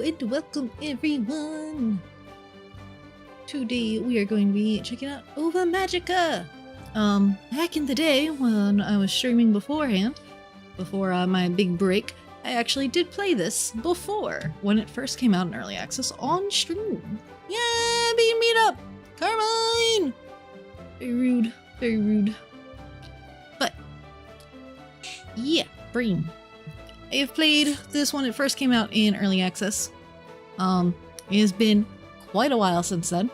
and welcome everyone! Today we are going to be checking out Ova Magica! Back in the day when I was streaming beforehand, before my big break, I actually did play this before, when it first came out in Early Access on stream. Yeah, being beat up! Carmine! Very rude, very rude. But, yeah, Bream. I have played this when it first came out in Early Access. It has been quite a while since then.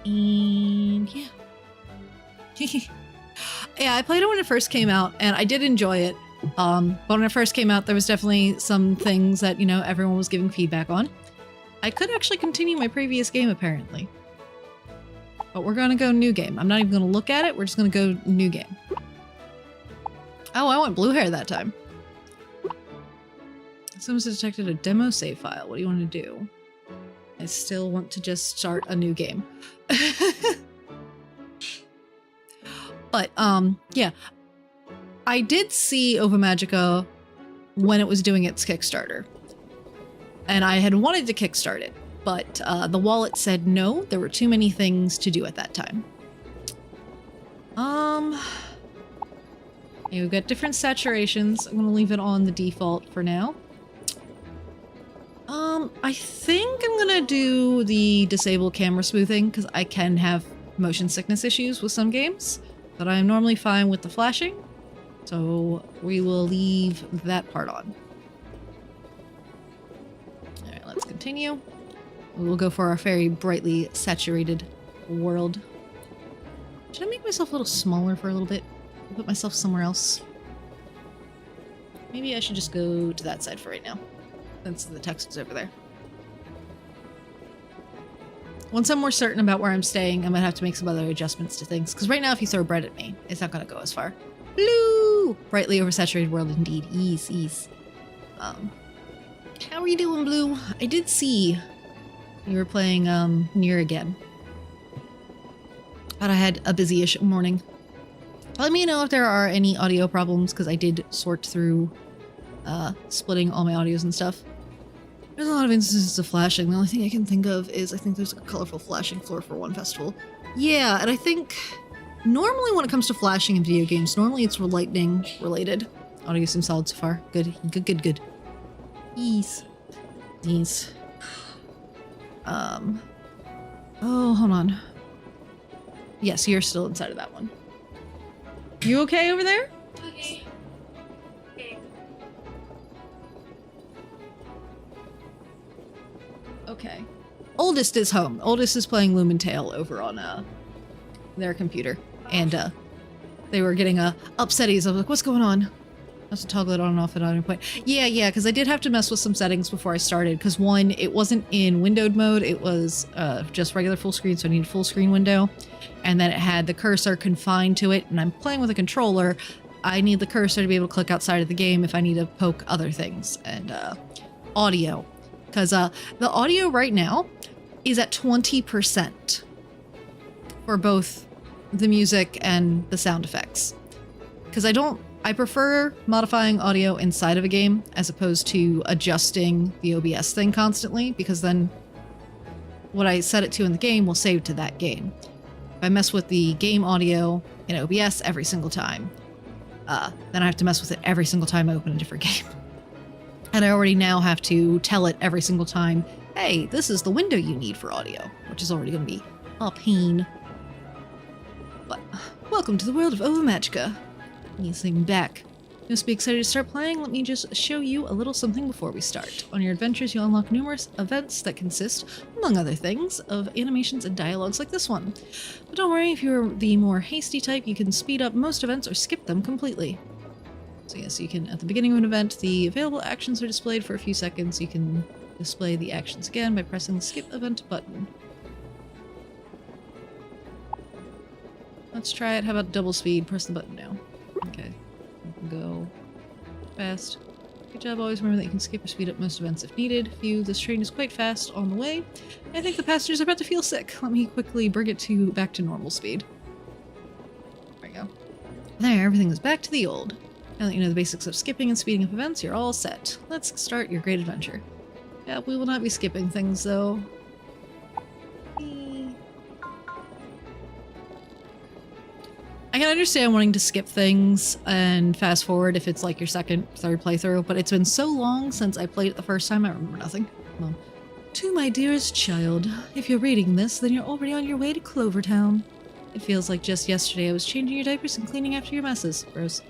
And yeah. Yeah, I played it when it first came out, and I did enjoy it. But when it first came out, there was definitely some things that, you know, everyone was giving feedback on. I could actually continue my previous game, apparently. But we're gonna go new game. I'm not even gonna look at it, we're just gonna go new game. Oh, I went blue hair that time. Someone's detected a demo save file. What do you want to do? I still want to just start a new game. But, yeah. I did see Ova Magica when it was doing its Kickstarter. And I had wanted to kickstart it, but the wallet said no, there were too many things to do at that time. We've got different saturations. I'm gonna leave it on the default for now. I think I'm gonna do the disable camera smoothing because I can have motion sickness issues with some games, but I'm normally fine with the flashing, so we will leave that part on. Alright, let's continue. We will go for our very brightly saturated world. Should I make myself a little smaller for a little bit? Put myself somewhere else. Maybe I should just go to that side for right now, since the text is over there. Once I'm more certain about where I'm staying, I'm gonna have to make some other adjustments to things, because right now if you throw bread at me, it's not gonna go as far. Blue! Brightly oversaturated world indeed. Ease. How are you doing, Blue? I did see you were playing Nier again. But I had a busy-ish morning. Let me know if there are any audio problems, because I did sort through splitting all my audios and stuff. There's a lot of instances of flashing. The only thing I can think of is I think there's a colorful flashing floor for one festival. Yeah, and I think normally when it comes to flashing in video games, normally it's lightning related. Audio seems solid so far. Good. Ease. Oh, hold on. Yes, you're still inside of that one. You okay over there? Okay. Okay. Oldest is home. Oldest is playing Lumen Tale over on their computer. And they were getting upsetties. I was like, what's going on? I have to toggle it on and off at any point. Yeah, because I did have to mess with some settings before I started. Because one, it wasn't in windowed mode. It was just regular full screen, so I needed full screen window. And then it had the cursor confined to it. And I'm playing with a controller. I need the cursor to be able to click outside of the game if I need to poke other things. And audio. Because the audio right now is at 20% for both the music and the sound effects. Because I prefer modifying audio inside of a game as opposed to adjusting the OBS thing constantly, because then what I set it to in the game will save to that game. If I mess with the game audio in OBS every single time, then I have to mess with it every single time I open a different game. And I already now have to tell it every single time, hey, this is the window you need for audio, which is already going to be a pain. But welcome to the world of Ova Magica. You seem back. You must be excited to start playing. Let me just show you a little something before we start. On your adventures, you'll unlock numerous events that consist, among other things, of animations and dialogues like this one. But don't worry, if you're the more hasty type, you can speed up most events or skip them completely. So yes, you can, at the beginning of an event, the available actions are displayed for a few seconds. You can display the actions again by pressing the skip event button. Let's try it. How about double speed? Press the button now. Okay. Go fast. Good job. Always remember that you can skip or speed up most events if needed. Phew, this train is quite fast on the way. I think the passengers are about to feel sick. Let me quickly bring it back to normal speed. There we go. There, everything is back to the old. Now that you know the basics of skipping and speeding up events, you're all set. Let's start your great adventure. Yeah, we will not be skipping things though. I can understand wanting to skip things and fast forward if it's like your second, third playthrough, but it's been so long since I played it the first time, I remember nothing. Mom. To my dearest child, if you're reading this, then you're already on your way to Clovertown. It feels like just yesterday I was changing your diapers and cleaning after your messes. Gross.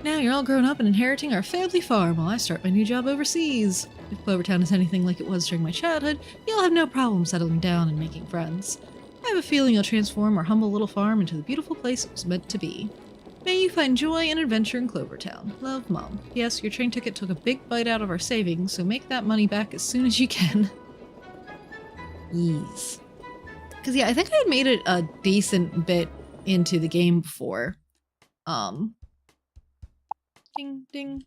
Now you're all grown up and inheriting our family farm while I start my new job overseas. If Clovertown is anything like it was during my childhood, you'll have no problem settling down and making friends. I have a feeling you'll transform our humble little farm into the beautiful place it was meant to be. May you find joy and adventure in Clovertown. Love, Mom. Yes, your train ticket took a big bite out of our savings, so make that money back as soon as you can. Yes. Because, yeah, I think I had made it a decent bit into the game before. Ding, ding.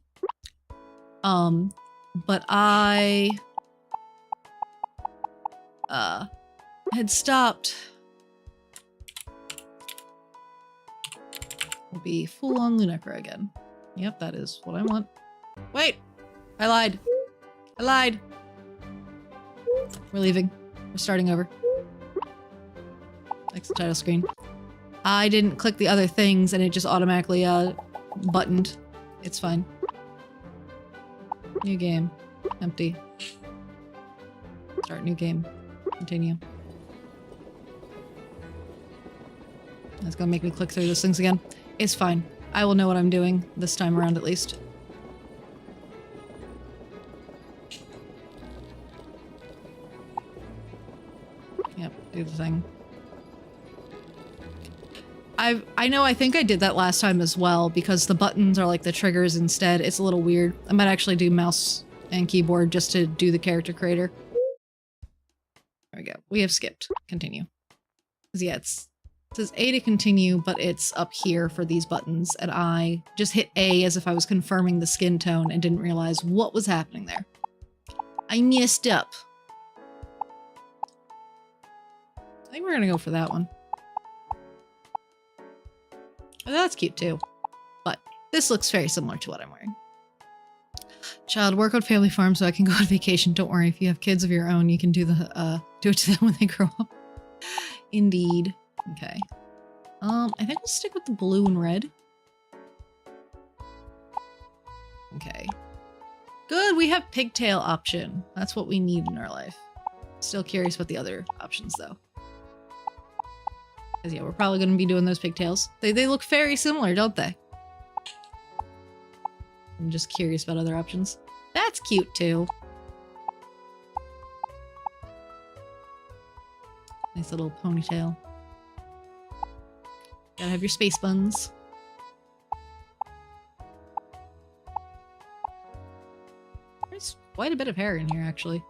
But I... had stopped. We'll be full on Lunacra again. Yep, that is what I want. Wait! I lied. I lied. We're leaving. We're starting over. Exit title screen. I didn't click the other things and it just automatically buttoned. It's fine. New game. Empty. Start new game. Continue. That's gonna make me click through those things again. It's fine. I will know what I'm doing this time around at least. Yep, do the thing. I think I did that last time as well because the buttons are like the triggers instead. It's a little weird. I might actually do mouse and keyboard just to do the character creator. There we go. We have skipped. Continue. Because yeah, it says A to continue, but it's up here for these buttons, and I just hit A as if I was confirming the skin tone and didn't realize what was happening there. I messed up. I think we're gonna go for that one. Oh, that's cute too. But this looks very similar to what I'm wearing. Child, work on family farm so I can go on vacation. Don't worry, if you have kids of your own, you can do it to them when they grow up. Indeed. Okay. I think we'll stick with the blue and red. Okay. Good, we have pigtail option. That's what we need in our life. Still curious about the other options though. Because yeah, we're probably going to be doing those pigtails. They look very similar, don't they? I'm just curious about other options. That's cute too. Nice little ponytail. Gotta have your space buns. There's quite a bit of hair in here, actually.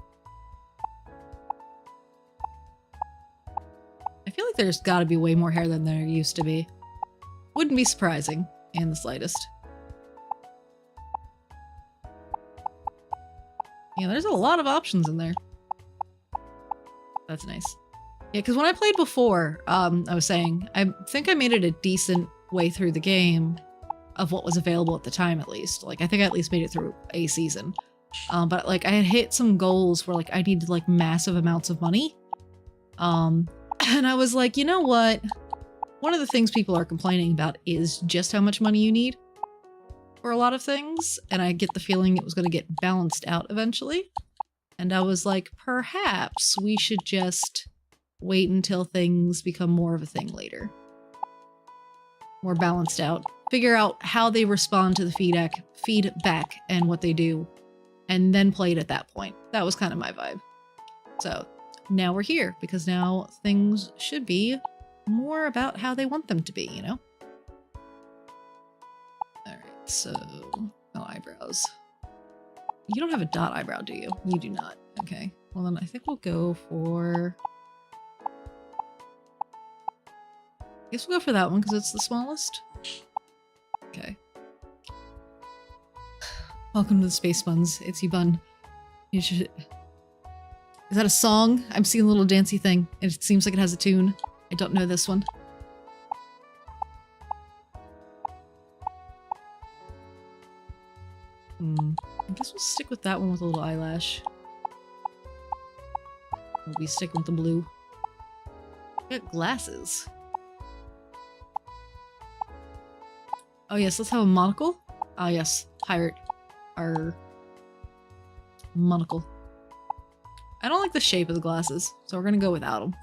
I feel like there's gotta be way more hair than there used to be. Wouldn't be surprising in the slightest. Yeah, there's a lot of options in there. That's nice. Yeah, because when I played before, I was saying, I think I made it a decent way through the game of what was available at the time, at least. Like, I think I at least made it through a season. But, like, I had hit some goals where, like, I needed, like, massive amounts of money. And I was like, you know what? One of the things people are complaining about is just how much money you need for a lot of things. And I get the feeling it was going to get balanced out eventually. And I was like, perhaps we should just wait until things become more of a thing later. More balanced out. Figure out how they respond to the feedback and what they do. And then play it at that point. That was kind of my vibe. So now we're here because now things should be more about how they want them to be, you know? Alright, so... oh, eyebrows. You don't have a dot eyebrow, do you? You do not. Okay. Well, then I think we'll go for... I guess we'll go for that one because it's the smallest. Okay. Welcome to the Space Buns. It's you, Bun. You should... Is that a song? I'm seeing a little dancey thing. It seems like it has a tune. I don't know this one. I guess we'll stick with that one with a little eyelash. We'll be sticking with the blue. Got glasses. Oh yes, let's have a monocle. Ah yes, pirate. Our monocle. I don't like the shape of the glasses, so we're gonna go without them.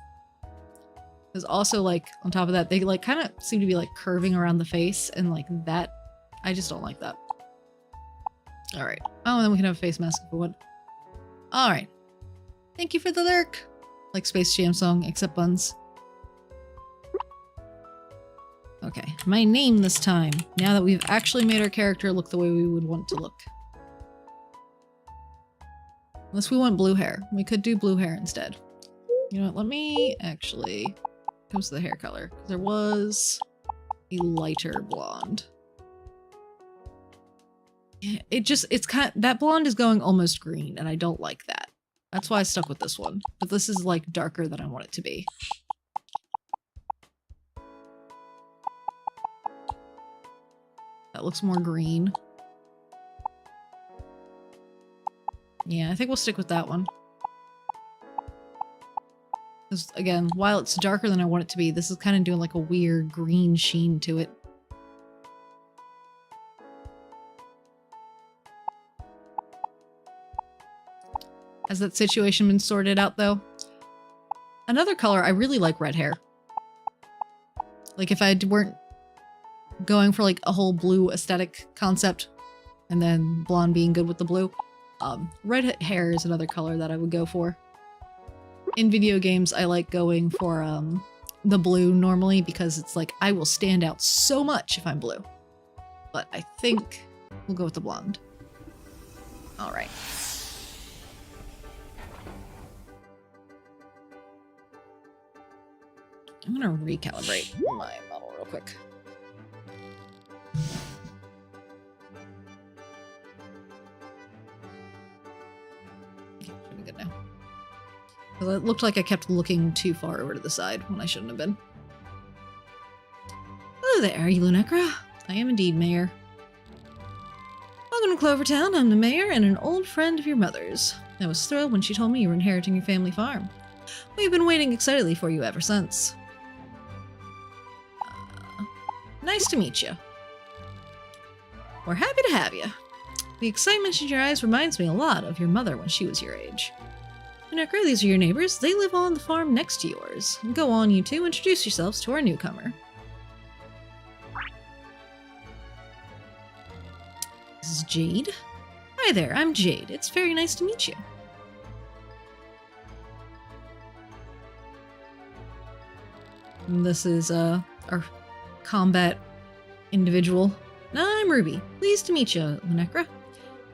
There's also, like, on top of that, they, like, kind of seem to be, like, curving around the face, and, like, that, I just don't like that. Alright. Oh, and then we can have a face mask if we want. Alright. Thank you for the lurk! Like Space Jam song, except buns. Okay, my name this time, now that we've actually made our character look the way we would want to look. Unless we want blue hair. We could do blue hair instead. You know what, let me actually... Comes to the hair color. There was a lighter blonde. Yeah, it's kind of, that blonde is going almost green, and I don't like that. That's why I stuck with this one. But this is, like, darker than I want it to be. That looks more green. Yeah, I think we'll stick with that one. Because, again, while it's darker than I want it to be, this is kind of doing like a weird green sheen to it. Has that situation been sorted out, though? Another color, I really like red hair. Like, if I weren't going for, like, a whole blue aesthetic concept, and then blonde being good with the blue, red hair is another color that I would go for. In video games, I like going for the blue normally because it's like, I will stand out so much if I'm blue. But I think we'll go with the blonde. Alright. I'm gonna recalibrate my model real quick. Okay, should be good now. It looked like I kept looking too far over to the side when I shouldn't have been. Hello there, are you Lunecra? I am indeed, Mayor. Welcome to Clovertown. I'm the mayor and an old friend of your mother's. I was thrilled when she told me you were inheriting your family farm. We've been waiting excitedly for you ever since. Nice to meet you. We're happy to have you. The excitement in your eyes reminds me a lot of your mother when she was your age. Lunecra, these are your neighbors. They live on the farm next to yours. Go on, you two. Introduce yourselves to our newcomer. This is Jade. Hi there, I'm Jade. It's very nice to meet you. And this is our combat individual. I'm Ruby. Pleased to meet you, Lunecra.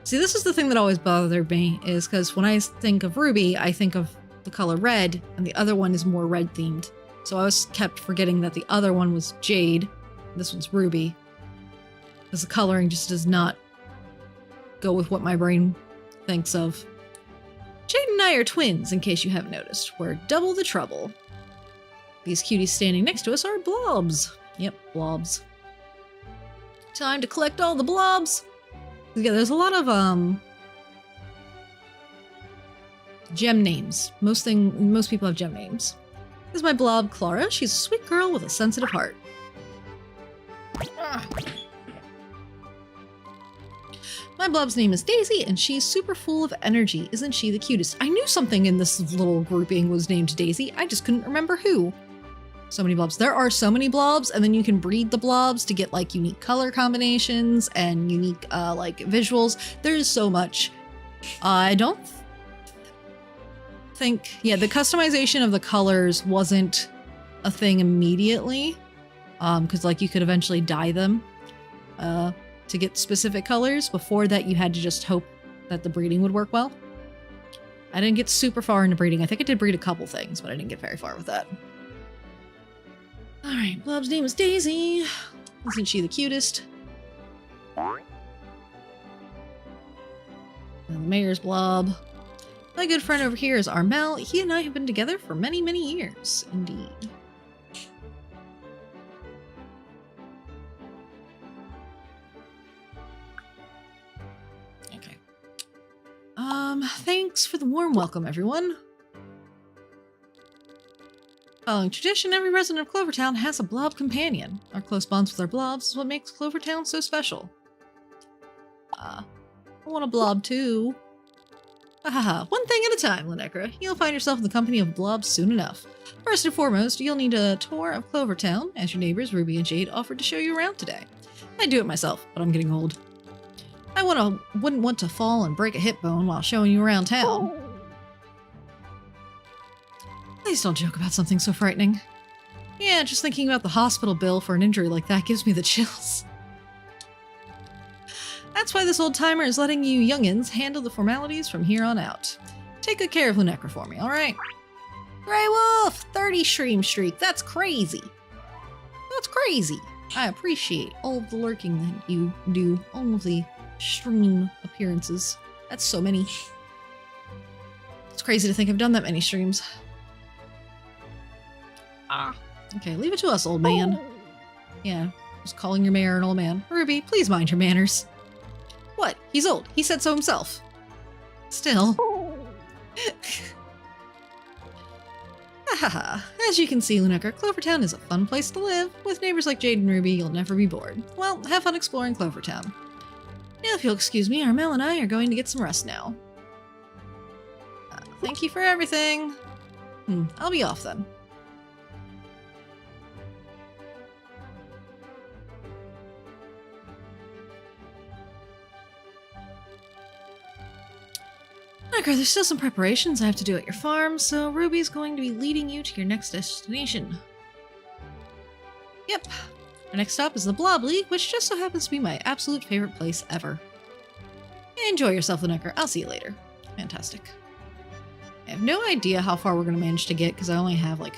See, this is the thing that always bothered me, is because when I think of Ruby, I think of the color red, and the other one is more red themed. So I was kept forgetting that the other one was Jade, this one's Ruby. Because the coloring just does not go with what my brain thinks of. Jade and I are twins, in case you haven't noticed. We're double the trouble. These cuties standing next to us are blobs. Yep, blobs. Time to collect all the blobs! Yeah, there's a lot of, gem names. Most people have gem names. This is my blob, Clara. She's a sweet girl with a sensitive heart. My blob's name is Daisy, and she's super full of energy. Isn't she the cutest? I knew something in this little grouping was named Daisy. I just couldn't remember who. So many blobs. There are so many blobs, and then you can breed the blobs to get, like, unique color combinations and unique, like, visuals. There's so much. I don't think... Yeah, the customization of the colors wasn't a thing immediately. Because, like, you could eventually dye them to get specific colors. Before that, you had to just hope that the breeding would work well. I didn't get super far into breeding. I think I did breed a couple things, but I didn't get very far with that. Alright, Blob's name is Daisy. Isn't she the cutest? And the mayor's Blob. My good friend over here is Armel. He and I have been together for many, many years. Indeed. Okay. Thanks for the warm welcome, everyone. Following tradition, every resident of Clovertown has a blob companion. Our close bonds with our blobs is what makes Clovertown so special. I want a blob too. Haha, one thing at a time, Linnecra. You'll find yourself in the company of blobs soon enough. First and foremost, you'll need a tour of Clovertown, as your neighbors Ruby and Jade offered to show you around today. I'd do it myself, but I'm getting old. I wouldn't want to fall and break a hip bone while showing you around town. Please don't joke about something so frightening. Yeah, just thinking about the hospital bill for an injury like that gives me the chills. That's why this old-timer is letting you youngins handle the formalities from here on out. Take good care of Linnecra for me, alright? Grey Wolf! 30 stream streak, that's crazy! That's crazy! I appreciate all of the lurking that you do, all of the stream appearances. That's so many. It's crazy to think I've done that many streams. Okay, leave it to us, old man. Yeah, just calling your mayor an old man. Ruby, please mind your manners. What? He's old. He said so himself. Still. As you can see, Linnecra, Clovertown is a fun place to live. With neighbors like Jade and Ruby, you'll never be bored. Well, have fun exploring Clovertown. Now, if you'll excuse me, Armel and I are going to get some rest now. Thank you for everything. I'll be off then. Linnecra, there's still some preparations I have to do at your farm, so Ruby's going to be leading you to your next destination. Yep. Our next stop is the Blob League, which just so happens to be my absolute favorite place ever. Enjoy yourself, Linnecra. I'll see you later. Fantastic. I have no idea how far we're going to manage to get, because I only have, like,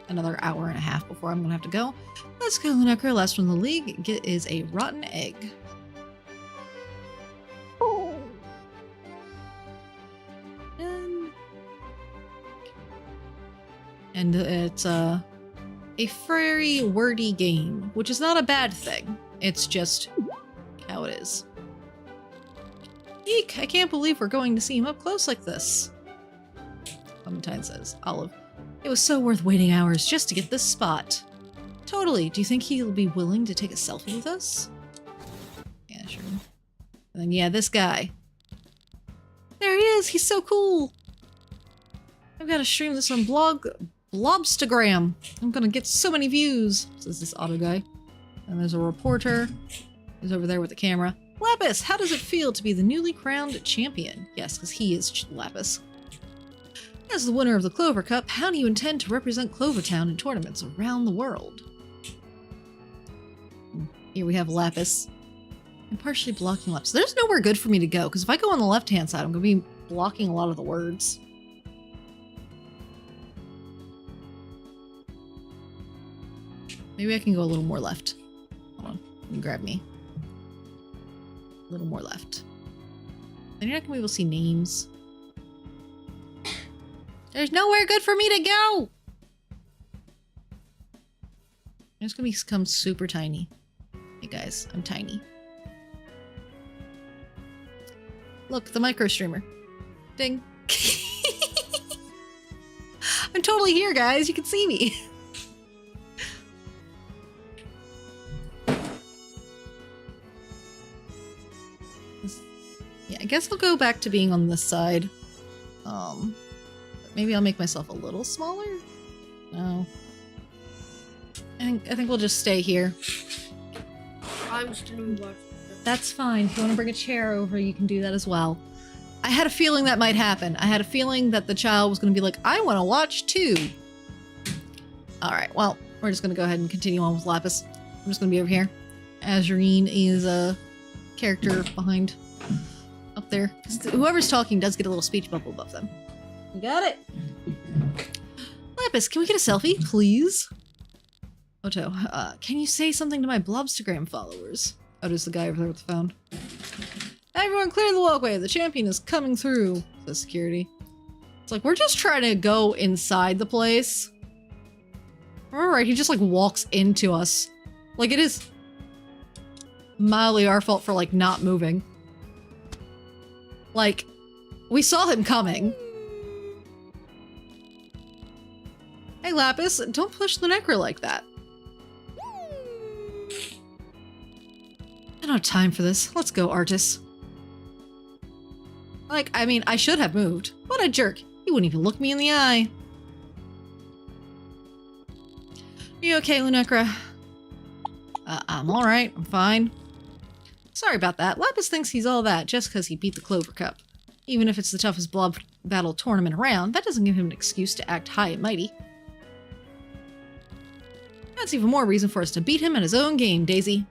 another hour and a half before I'm going to have to go. Let's go, Linnecra. Last from the league is a rotten egg. And it's a very wordy game, which is not a bad thing. It's just how it is. Eek, I can't believe we're going to see him up close like this. Clementine says, Olive, it was so worth waiting hours just to get this spot. Totally. Do you think he'll be willing to take a selfie with us? Yeah, sure. And then, yeah, this guy. There he is. He's so cool. I've got to stream this on Blobstagram. I'm gonna get so many views, says this auto guy. And there's a reporter who's over there with the camera. Lapis, how does it feel to be the newly crowned champion? Yes, because he is Lapis. As the winner of the Clover Cup, how do you intend to represent Clovertown in tournaments around the world? Here we have Lapis. I'm partially blocking Lapis. There's nowhere good for me to go, because if I go on the left-hand side, I'm gonna be blocking a lot of the words. Maybe I can go a little more left. Hold on. You can grab me. A little more left. Then you're not going to be able to see names. There's nowhere good for me to go! I'm just going to become super tiny. Hey guys, I'm tiny. Look, the micro streamer. Ding. I'm totally here, guys. You can see me. Yeah, I guess I'll go back to being on this side. But maybe I'll make myself a little smaller? No. I think we'll just stay here. I'm still watching. That's fine. If you want to bring a chair over, you can do that as well. I had a feeling that might happen. I had a feeling that the child was going to be like, I want to watch too. Alright, well, we're just going to go ahead and continue on with Lapis. I'm just going to be over here. Azurine is a character behind up there. Whoever's talking does get a little speech bubble above them. You got it? Lapis, can we get a selfie, please? Otto, can you say something to my Blobstagram followers? Otto's the guy over there with the phone. Everyone clear the walkway. The champion is coming through, says security. It's like, we're just trying to go inside the place. Remember, right? He just, like, walks into us. Like, it is mildly our fault for, like, not moving. Like, we saw him coming. Hey, Lapis, don't push the Necro like that. I don't have time for this. Let's go, Artis. Like, I mean, I should have moved. What a jerk. He wouldn't even look me in the eye. Are you okay, Lunecra? I'm alright. I'm fine. Sorry about that. Lapis thinks he's all that just because he beat the Clover Cup. Even if it's the toughest blob battle tournament around, that doesn't give him an excuse to act high and mighty. That's even more reason for us to beat him at his own game, Daisy.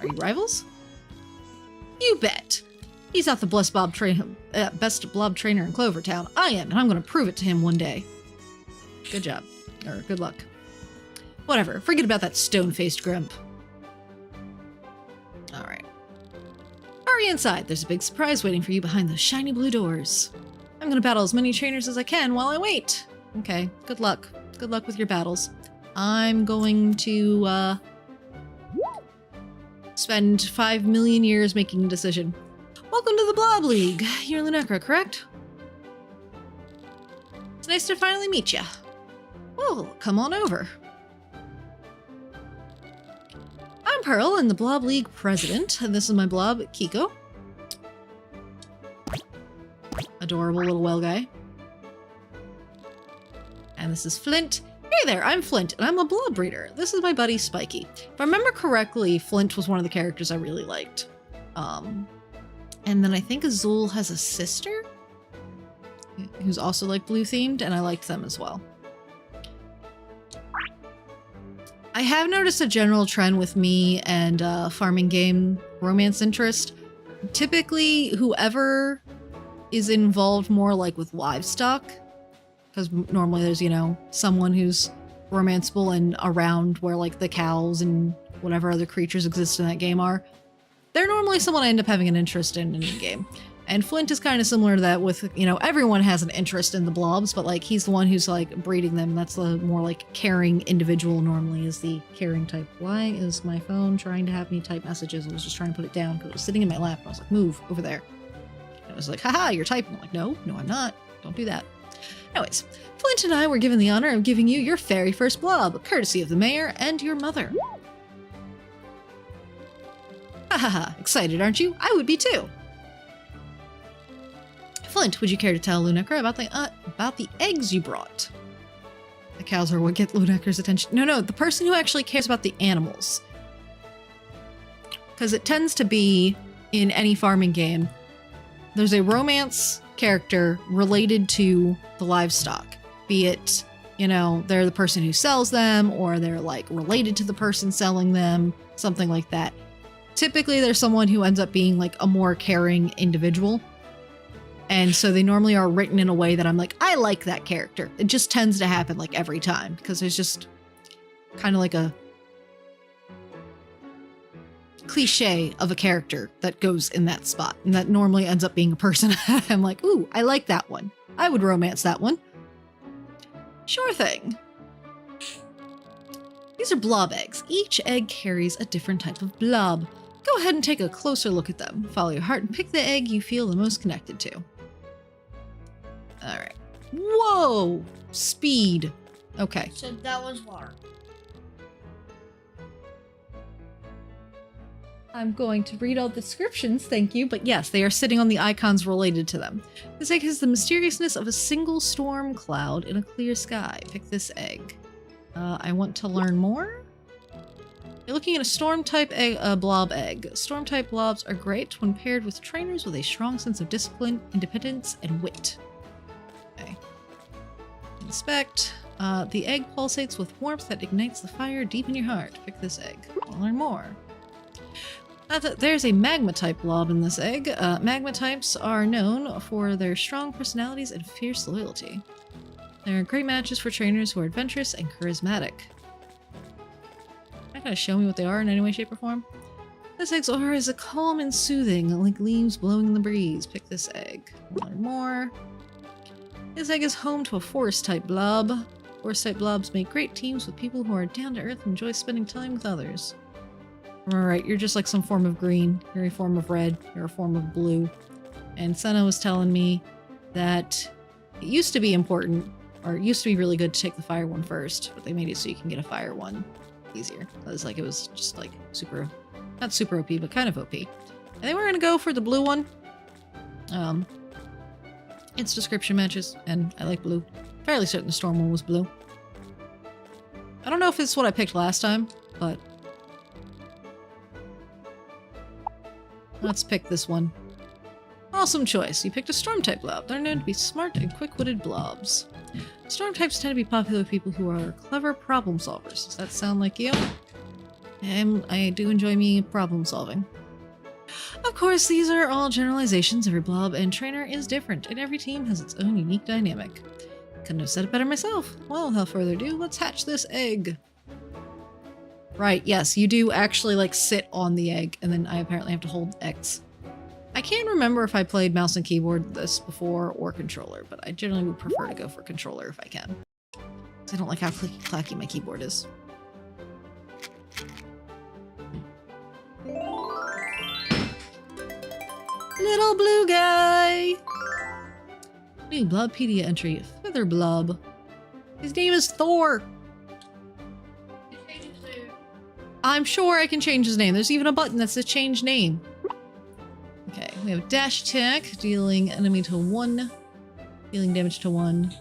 Are you rivals? You bet. He's not the best blob trainer in Clovertown. I am, and I'm going to prove it to him one day. Good job. Or good luck. Whatever. Forget about that stone-faced grump. Alright. Hurry inside. There's a big surprise waiting for you behind those shiny blue doors. I'm going to battle as many trainers as I can while I wait. Okay. Good luck. Good luck with your battles. I'm going to, spend 5 million years making a decision. Welcome to the Blob League. You're Lunecra, correct? It's nice to finally meet you. Well, come on over. I'm Pearl, and the Blob League president, and this is my blob, Kiko. Adorable little well guy. And this is Flint. Hey there, I'm Flint, and I'm a blob breeder. This is my buddy, Spiky. If I remember correctly, Flint was one of the characters I really liked. And then I think Azul has a sister who's also like blue themed, and I liked them as well. I have noticed a general trend with me and farming game romance interest. Typically, whoever is involved more like with livestock, because normally there's, you know, someone who's romanceable and around where like the cows and whatever other creatures exist in that game are. They're normally someone I end up having an interest in the game. And Flint is kind of similar to that with, you know, everyone has an interest in the blobs, but like he's the one who's like breeding them. That's the more like caring individual normally is the caring type. Why is my phone trying to have me type messages? I was just trying to put it down because it was sitting in my lap. And I was like, move over there. And it was like, haha, you're typing. I'm like, no, I'm not. Don't do that. Anyways, Flint and I were given the honor of giving you your very first blob, courtesy of the mayor and your mother. Hahaha, excited, aren't you? I would be too. Flint, would you care to tell Lunecra about the eggs you brought? The cows are what get Lunecra's attention. No, the person who actually cares about the animals. Because it tends to be, in any farming game, there's a romance character related to the livestock. Be it, you know, they're the person who sells them, or they're like related to the person selling them, something like that. Typically, there's someone who ends up being like a more caring individual. And so they normally are written in a way that I'm like, I like that character. It just tends to happen like every time because there's just kind of like a cliche of a character that goes in that spot. And that normally ends up being a person. I'm like, ooh, I like that one. I would romance that one. Sure thing. These are blob eggs. Each egg carries a different type of blob. Go ahead and take a closer look at them. Follow your heart and pick the egg you feel the most connected to. Alright. Whoa! Speed. Okay. So that was water. I'm going to read all the descriptions, thank you, but yes, they are sitting on the icons related to them. This egg has the mysteriousness of a single storm cloud in a clear sky. Pick this egg. I want to learn more. You're looking at a storm-type blob egg. Storm-type blobs are great when paired with trainers with a strong sense of discipline, independence, and wit. Okay. Inspect. The egg pulsates with warmth that ignites the fire deep in your heart. Pick this egg. I'll learn more. There's a magma-type blob in this egg. Magma types are known for their strong personalities and fierce loyalty. They're great matches for trainers who are adventurous and charismatic. Not gonna show me what they are in any way, shape, or form. This egg's aura is calm and soothing, like leaves blowing in the breeze. Pick this egg. Learn more. This egg is home to a forest-type blob. Forest-type blobs make great teams with people who are down to earth and enjoy spending time with others. Alright, you're just like some form of green. You're a form of red. You're a form of blue. And Senna was telling me that it used to be important or it used to be really good to take the fire one first, but they made it so you can get a fire one easier. It was just like super, not super OP, but kind of OP. I think we're gonna go for the blue one. It's description matches, and I like blue. Fairly certain the storm one was blue. I don't know if it's what I picked last time, but let's pick this one. Awesome choice. You picked a storm type blob. They're known to be smart and quick-witted blobs. Storm types tend to be popular with people who are clever problem solvers. Does that sound like you? I do enjoy me problem solving. Of course, these are all generalizations. Every blob and trainer is different, and every team has its own unique dynamic. Couldn't have said it better myself. Well, without further ado, let's hatch this egg. Right, yes, you do actually, like, sit on the egg, and then I apparently have to hold X. I can't remember if I played mouse and keyboard this before or controller, but I generally would prefer to go for controller if I can. I don't like how clicky-clacky my keyboard is. Little blue guy! New Blobpedia entry, Feather Blob. His name is Thor! I'm sure I can change his name. There's even a button that says change name. Okay, we have dash attack, dealing enemy to 1, dealing damage to 1.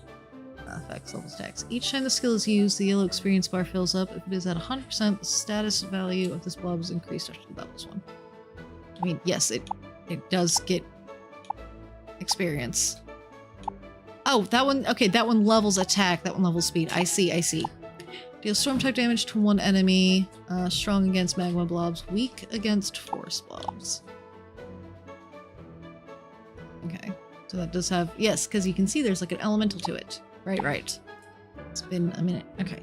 Effects, level stacks. Each time the skill is used, the yellow experience bar fills up. If it is at 100%, the status value of this blob is increased after the levels 1. I mean, yes, it does get experience. Oh, that one, okay, that one levels attack, that one levels speed. I see. Deal storm type damage to 1 enemy, strong against magma blobs, weak against forest blobs. Okay, so that does have, yes, because you can see there's like an elemental to it. Right. It's been a minute. Okay.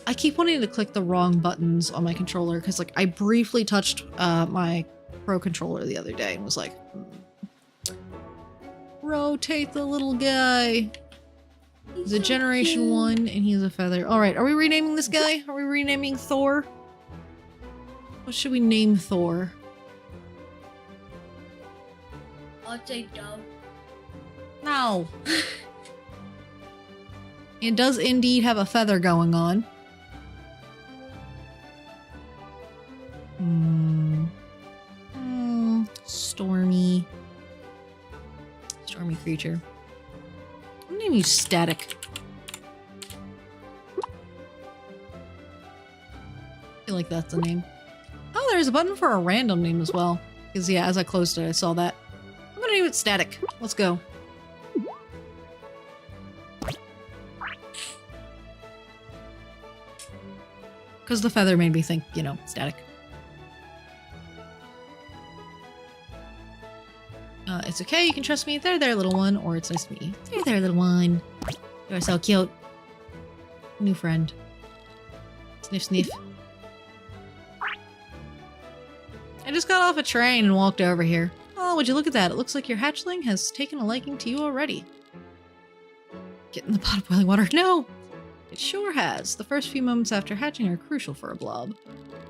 I keep wanting to click the wrong buttons on my controller because, like, I briefly touched my Pro controller the other day and was like, rotate the little guy. He's a generation 1 and he's a feather. Alright, are we renaming this guy? Are we renaming Thor? What should we name Thor? I'll say Dove. No. It does indeed have a feather going on. Stormy creature. I'm gonna name you Static. I feel like that's the name. Oh, there's a button for a random name as well. Because yeah, as I closed it, I saw that. I'm gonna name it Static. Let's go. Because the feather made me think, you know, Static. It's okay, you can trust me. There, little one. Or it's nice to meet you. There, little one. You are so cute. New friend. Sniff, sniff. I just got off a train and walked over here. Oh, would you look at that? It looks like your hatchling has taken a liking to you already. Get in the pot of boiling water. No! It sure has. The first few moments after hatching are crucial for a blob.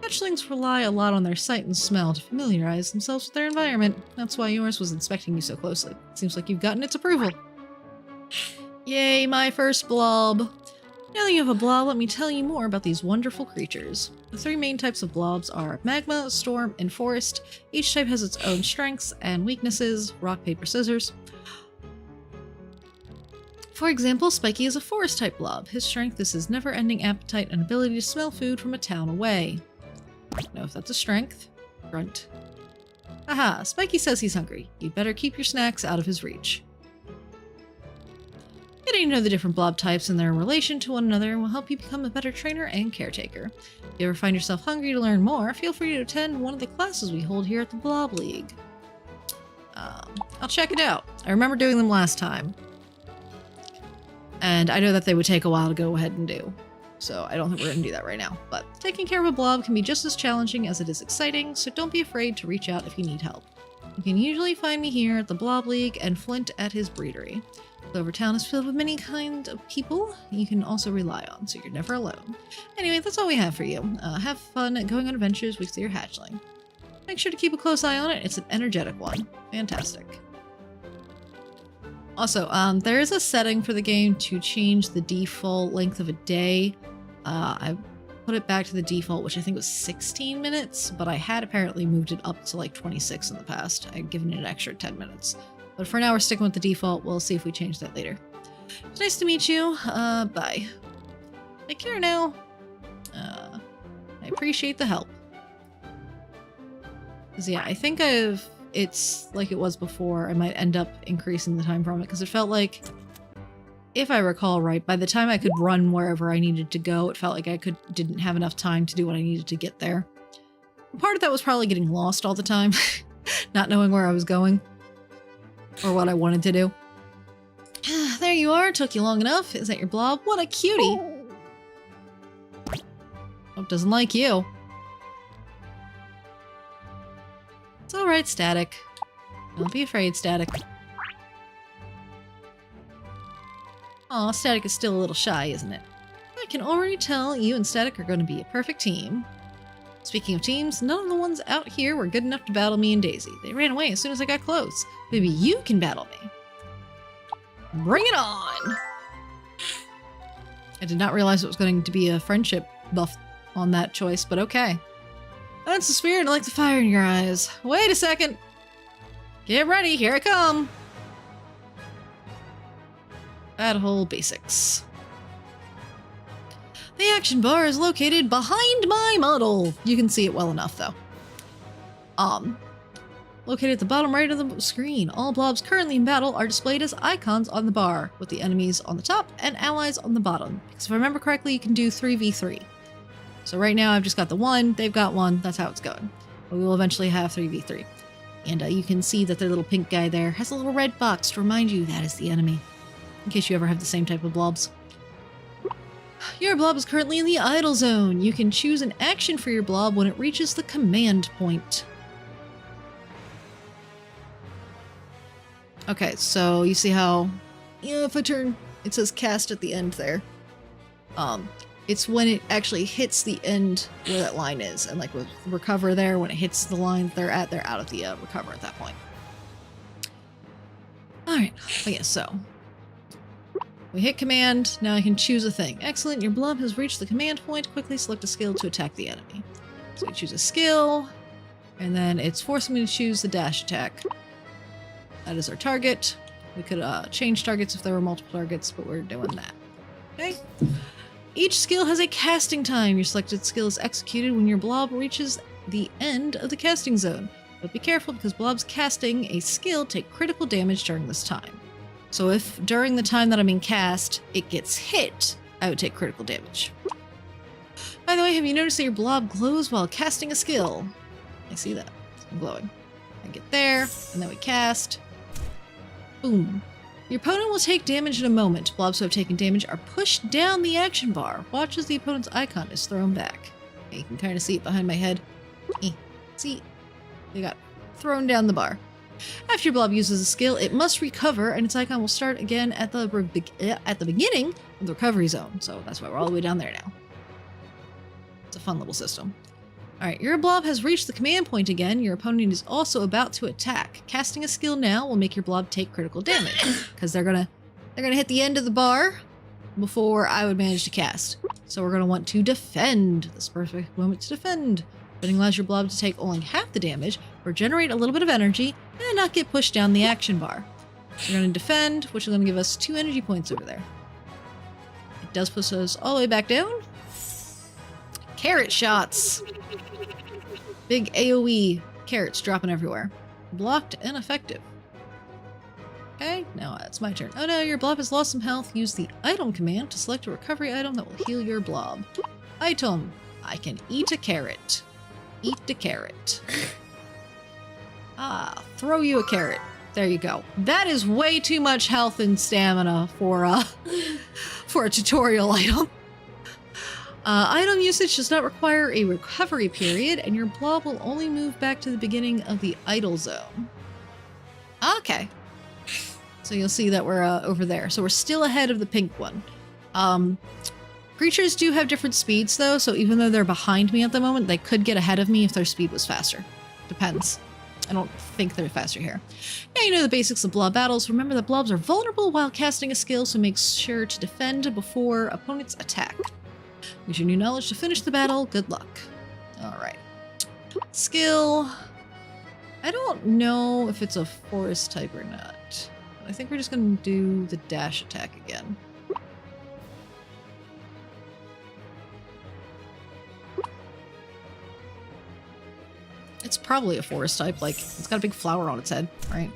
Hatchlings rely a lot on their sight and smell to familiarize themselves with their environment. That's why yours was inspecting you so closely. Seems like you've gotten its approval. Yay, my first blob. Now that you have a blob, let me tell you more about these wonderful creatures. The 3 main types of blobs are magma, storm, and forest. Each type has its own strengths and weaknesses. Rock, paper, scissors. For example, Spiky is a forest-type blob. His strength is his never-ending appetite and ability to smell food from a town away. Don't know if that's a strength. Grunt. Aha, Spiky says he's hungry. You'd better keep your snacks out of his reach. Getting to know the different blob types and their relation to one another will help you become a better trainer and caretaker. If you ever find yourself hungry to learn more, feel free to attend one of the classes we hold here at the Blob League. I'll check it out. I remember doing them last time. And I know that they would take a while to go ahead and do. So I don't think we're going to do that right now. But taking care of a blob can be just as challenging as it is exciting, so don't be afraid to reach out if you need help. You can usually find me here at the Blob League and Flint at his breedery. Clover Town is filled with many kind of people you can also rely on, so you're never alone. Anyway, that's all we have for you. Have fun going on adventures with your hatchling. Make sure to keep a close eye on it. It's an energetic one. Fantastic. Also, there is a setting for the game to change the default length of a day. I put it back to the default, which I think was 16 minutes, but I had apparently moved it up to like 26 in the past. I'd given it an extra 10 minutes. But for now, we're sticking with the default. We'll see if we change that later. It's nice to meet you. Bye. Take care now. I appreciate the help. 'Cause yeah, I think it's like it was before. I might end up increasing the time from it because it felt like, if I recall right, by the time I could run wherever I needed to go, it felt like I didn't have enough time to do what I needed to get there. Part of that was probably getting lost all the time, not knowing where I was going or what I wanted to do. There you are. Took you long enough. Is that your blob? What a cutie. Hope doesn't like you. It's alright, Static. Don't be afraid, Static. Aw, Static is still a little shy, isn't it? I can already tell you and Static are going to be a perfect team. Speaking of teams, none of the ones out here were good enough to battle me and Daisy. They ran away as soon as I got close. Maybe you can battle me. Bring it on! I did not realize it was going to be a friendship buff on that choice, but okay. That's the spirit, I like the fire in your eyes. Wait a second! Get ready, here I come! Battle basics. The action bar is located behind my model. You can see it well enough, though. Located at the bottom right of the screen. All blobs currently in battle are displayed as icons on the bar, with the enemies on the top and allies on the bottom. Because if I remember correctly, you can do 3v3. So right now I've just got the one, they've got one, that's how it's going. But we will eventually have 3v3. And you can see that their little pink guy there has a little red box to remind you that is the enemy. In case you ever have the same type of blobs. Your blob is currently in the idle zone. You can choose an action for your blob when it reaches the command point. Okay, so you see how, if I turn, it says cast at the end there. It's when it actually hits the end where that line is. And like with recover there, when it hits the line they're out of the recover at that point. Alright, but yeah, so. We hit command, now I can choose a thing. Excellent, your blob has reached the command point. Quickly select a skill to attack the enemy. So we choose a skill, and then it's forcing me to choose the dash attack. That is our target. We could change targets if there were multiple targets, but we're doing that. Okay. Each skill has a casting time. Your selected skill is executed when your blob reaches the end of the casting zone. But be careful because blobs casting a skill take critical damage during this time. So if during the time that I'm in cast, it gets hit, I would take critical damage. By the way, have you noticed that your blob glows while casting a skill? I see that. I'm glowing. I get there, and then we cast. Boom. Your opponent will take damage in a moment. Blobs who have taken damage are pushed down the action bar. Watch as the opponent's icon is thrown back. Okay, you can kind of see it behind my head. See? They got thrown down the bar. After your blob uses a skill, it must recover, and its icon will start again at the beginning of the recovery zone. So that's why we're all the way down there now. It's a fun little system. Alright, your blob has reached the command point again. Your opponent is also about to attack. Casting a skill now will make your blob take critical damage, because they're gonna hit the end of the bar before I would manage to cast. So we're gonna want to defend. This is the perfect moment to defend. Defending allows your blob to take only half the damage, regenerate a little bit of energy, and not get pushed down the action bar. We're going to defend, which is going to give us 2 energy points over there. It does push us all the way back down. Carrot shots! Big AoE carrots dropping everywhere. Blocked and effective. Okay, now it's my turn. Oh no, your blob has lost some health. Use the item command to select a recovery item that will heal your blob. Item. I can eat a carrot. Eat the carrot. Throw you a carrot. There you go. That is way too much health and stamina for a tutorial item. Item usage does not require a recovery period, and your blob will only move back to the beginning of the idle zone. Okay. So you'll see that we're over there. So we're still ahead of the pink one. Creatures do have different speeds, though, so even though they're behind me at the moment, they could get ahead of me if their speed was faster. Depends. I don't think they're faster here. Now you know the basics of blob battles. Remember that blobs are vulnerable while casting a skill, so make sure to defend before opponents attack. Use your new knowledge to finish the battle. Good luck. Alright. Skill. I don't know if it's a forest type or not. I think we're just going to do the dash attack again. It's probably a forest type, like, it's got a big flower on its head, right?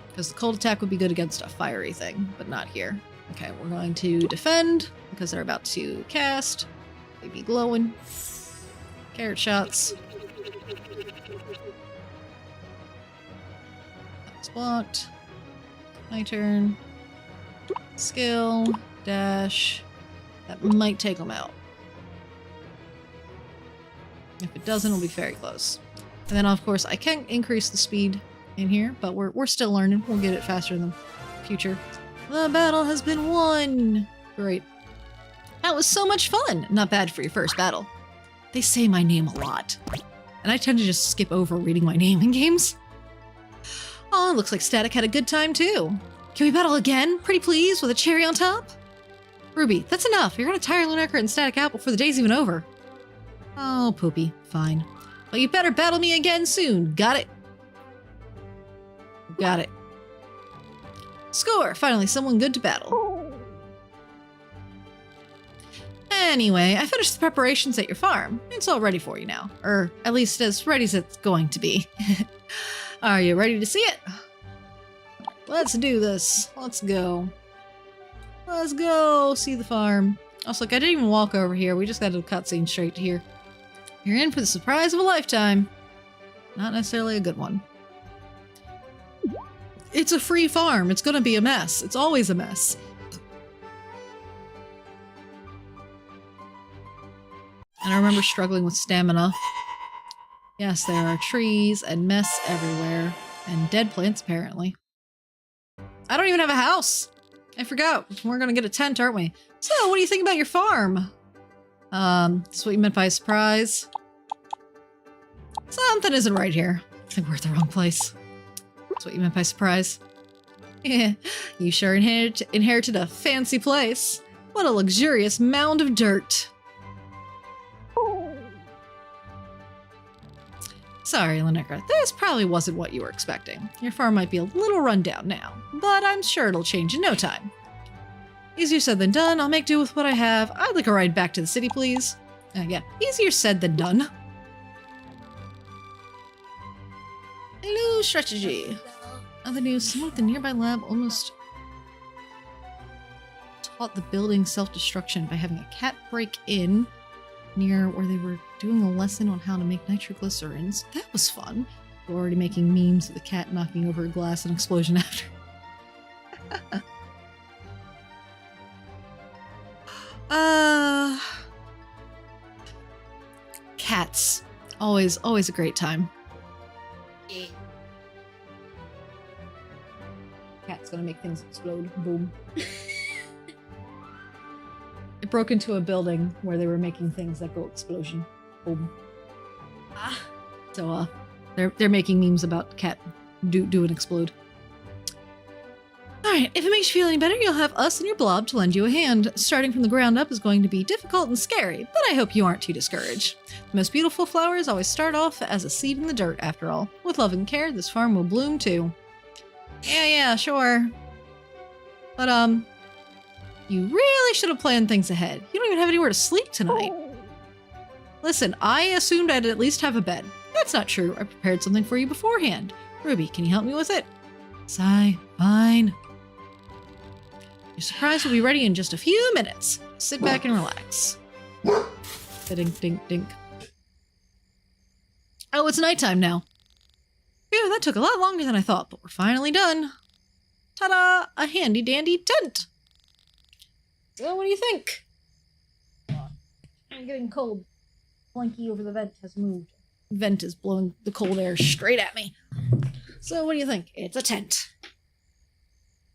Because the cold attack would be good against a fiery thing, but not here. Okay, we're going to defend, because they're about to cast. They be glowing. Carrot shots. That's blocked. My turn. Skill. Dash. That might take them out. If it doesn't, it'll be very close. And then, of course, I can increase the speed in here, but we're still learning. We'll get it faster in the future. The battle has been won! Great. That was so much fun! Not bad for your first battle. They say my name a lot. And I tend to just skip over reading my name in games. Oh, looks like Static had a good time, too. Can we battle again? Pretty please, with a cherry on top? Ruby, that's enough. You're gonna tire Lunaker and Static out before the day's even over. Oh, Poopy. Fine. Well, you better battle me again soon. Got it? Got it. Score! Finally, someone good to battle. Anyway, I finished the preparations at your farm. It's all ready for you now. Or, at least as ready as it's going to be. Are you ready to see it? Let's do this. Let's go. Let's go see the farm. Also, look, I didn't even walk over here. We just got a cutscene straight to here. You're in for the surprise of a lifetime. Not necessarily a good one. It's a free farm. It's gonna be a mess. It's always a mess. And I remember struggling with stamina. Yes, there are trees and mess everywhere. And dead plants, apparently. I don't even have a house. I forgot. We're gonna get a tent, aren't we? So, what do you think about your farm? That's what you meant by surprise? Something isn't right here. I think we're at the wrong place. That's what you meant by surprise. Yeah, you sure inherited a fancy place. What a luxurious mound of dirt. Sorry, Lunaker, this probably wasn't what you were expecting. Your farm might be a little run down now, but I'm sure it'll change in no time. Easier said than done. I'll make do with what I have. I'd like a ride back to the city, please. Yeah, easier said than done. Hello, strategy. Other news, someone at the nearby lab almost taught the building self-destruction by having a cat break in near where they were doing a lesson on how to make nitroglycerins. That was fun. We're already making memes of the cat knocking over a glass and explosion after. Cats. Always a great time. Cat's gonna make things explode. Boom. It broke into a building where they were making things that go explosion. Boom. So, they're making memes about cat do and explode. Alright, if it makes you feel any better, you'll have us and your blob to lend you a hand. Starting from the ground up is going to be difficult and scary, but I hope you aren't too discouraged. The most beautiful flowers always start off as a seed in the dirt, after all. With love and care, this farm will bloom too. Yeah, sure. But, you really should have planned things ahead. You don't even have anywhere to sleep tonight. Listen, I assumed I'd at least have a bed. That's not true. I prepared something for you beforehand. Ruby, can you help me with it? Sigh. Fine. Your surprise will be ready in just a few minutes. Sit back and relax. Dink, dink, dink. Oh, it's nighttime now. Phew, that took a lot longer than I thought, but we're finally done. Ta-da! A handy-dandy tent! So, what do you think? I'm getting cold. Blanky over the vent has moved. Vent is blowing the cold air straight at me. So, what do you think? It's a tent.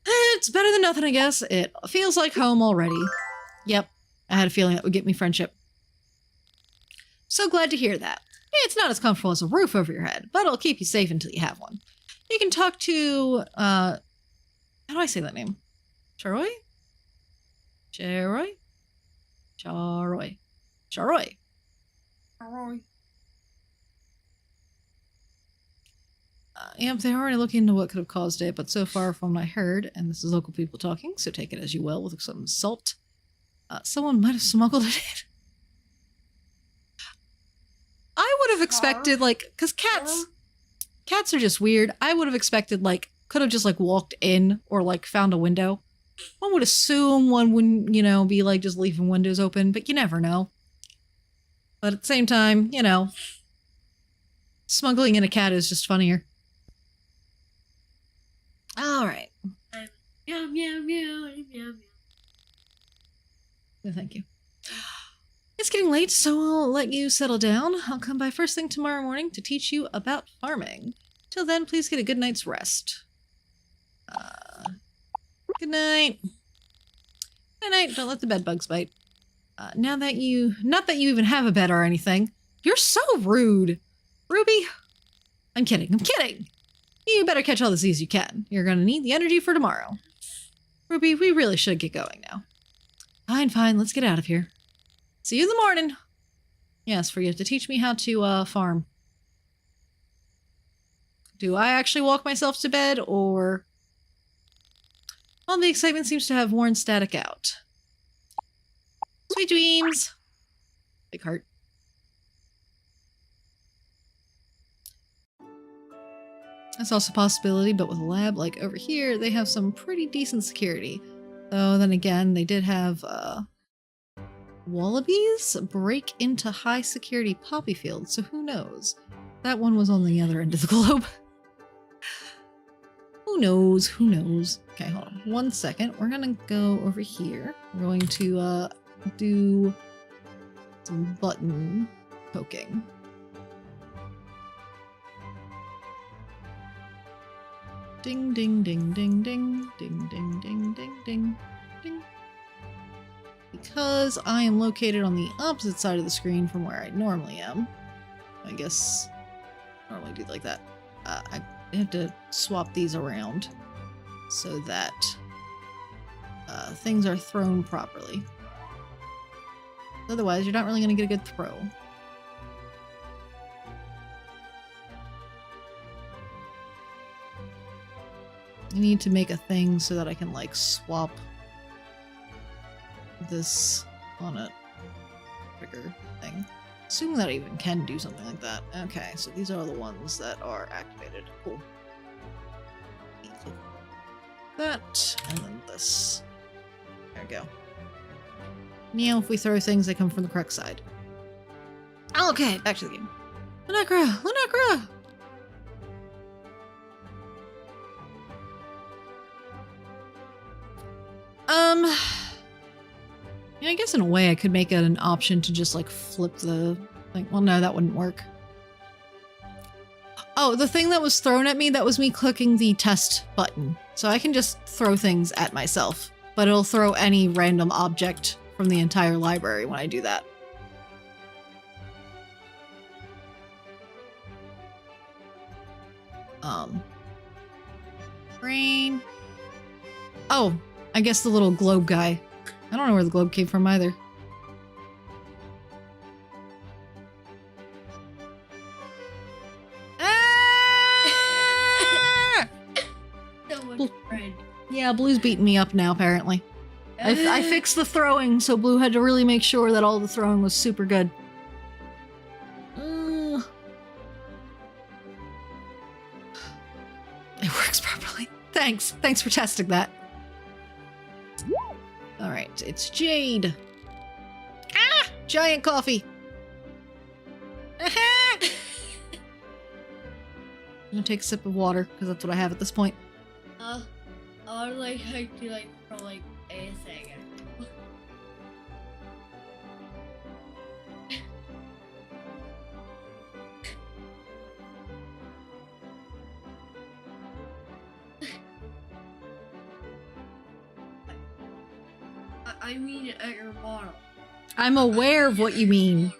It's better than nothing, I guess. It feels like home already. Yep, I had a feeling that would get me friendship. So glad to hear that. It's not as comfortable as a roof over your head, but it'll keep you safe until you have one. You can talk to, how do I say that name? Charoy? Charoy? Charoy. Charoy. Yep, they're already looking into what could have caused it, but so far from what I heard, and this is local people talking, so take it as you will with some salt, someone might have smuggled it in. I would have expected, like, because cats are just weird. I would have expected, like, could have just, like, walked in or, like, found a window. One would assume one wouldn't, you know, be, like, just leaving windows open, but you never know. But at the same time, you know, smuggling in a cat is just funnier. Alright. Meow, meow, meow, meow, meow. No, thank you. It's getting late, so I'll let you settle down. I'll come by first thing tomorrow morning to teach you about farming. Till then, please get a good night's rest. Good night. Good night. Don't let the bed bugs bite. Not that you even have a bed or anything. You're so rude. Ruby? I'm kidding. I'm kidding. You better catch all the Z's you can. You're gonna need the energy for tomorrow. Ruby, we really should get going now. Fine, fine. Let's get out of here. See you in the morning. Yes, for you to teach me how to, farm. Do I actually walk myself to bed, or... Well, the excitement seems to have worn static out. Sweet dreams! Big heart. That's also a possibility, but with a lab like over here, they have some pretty decent security. Though, then again, they did have, wallabies break into high security poppy fields, so who knows? That one was on the other end of the globe. Who knows? Who knows? Okay, hold on 1 second. We're gonna go over here. We're going to do some button poking. Ding ding ding ding ding ding ding ding ding ding ding. Because I am located on the opposite side of the screen from where I normally am. I guess I normally do like that. I have to swap these around so that things are thrown properly. Otherwise, you're not really going to get a good throw. I need to make a thing so that I can, like, swap this on a trigger thing. Assuming that I even can do something like that. Okay, so these are the ones that are activated. Cool. That, and then this. There we go. Now, if we throw things, they come from the correct side. Okay, back to the game. Lunacra! Lunacra! Yeah, I guess in a way I could make it an option to just, like, flip the thing. Well, no, that wouldn't work. Oh, the thing that was thrown at me, that was me clicking the test button. So I can just throw things at myself, but it'll throw any random object from the entire library when I do that. Brain. Oh, I guess the little globe guy. I don't know where the globe came from either. Ah! So much bread. Yeah, Blue's beating me up now, apparently. I fixed the throwing, so Blue had to really make sure that all the throwing was super good. It works properly. Thanks. Thanks for testing that. Alright, it's Jade. Ah! Giant coffee! I'm gonna take a sip of water, because that's what I have at this point. I would like to like for like a second. I mean at your bottle. I'm aware of what you mean.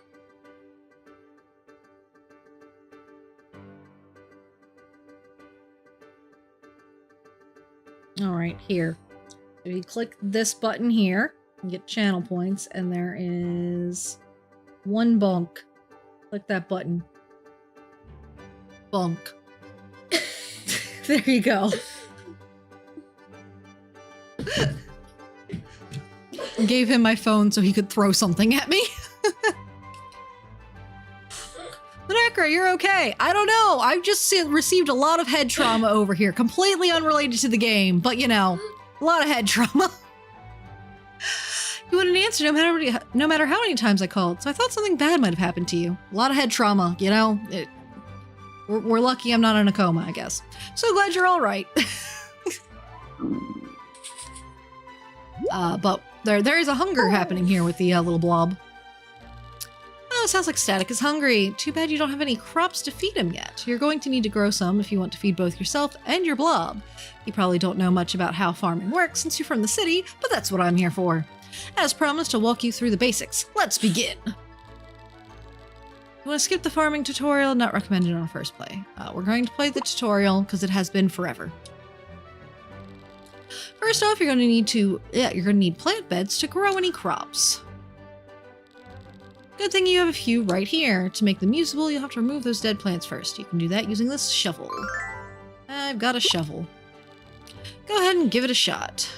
All right, here. So you click this button here, you get channel points, and there is 1 bunk. Click that button. Bunk. There you go. Gave him my phone so he could throw something at me. Linacra, you're okay. I don't know. I've just received a lot of head trauma over here. Completely unrelated to the game, but you know, a lot of head trauma. You wouldn't answer no matter how many times I called, so I thought something bad might have happened to you. A lot of head trauma, you know? We're lucky I'm not in a coma, I guess. So glad you're all right. But there is a hunger happening here with the little blob. Oh, sounds like Static is hungry. Too bad you don't have any crops to feed him yet. You're going to need to grow some if you want to feed both yourself and your blob. You probably don't know much about how farming works since you're from the city, but that's what I'm here for. As promised, I'll walk you through the basics. Let's begin. You want to skip the farming tutorial? Not recommended on first play. We're going to play the tutorial because it has been forever. First off, you're going to need plant beds to grow any crops. Good thing you have a few right here. To make them usable, you'll have to remove those dead plants first. You can do that using this shovel. I've got a shovel. Go ahead and give it a shot.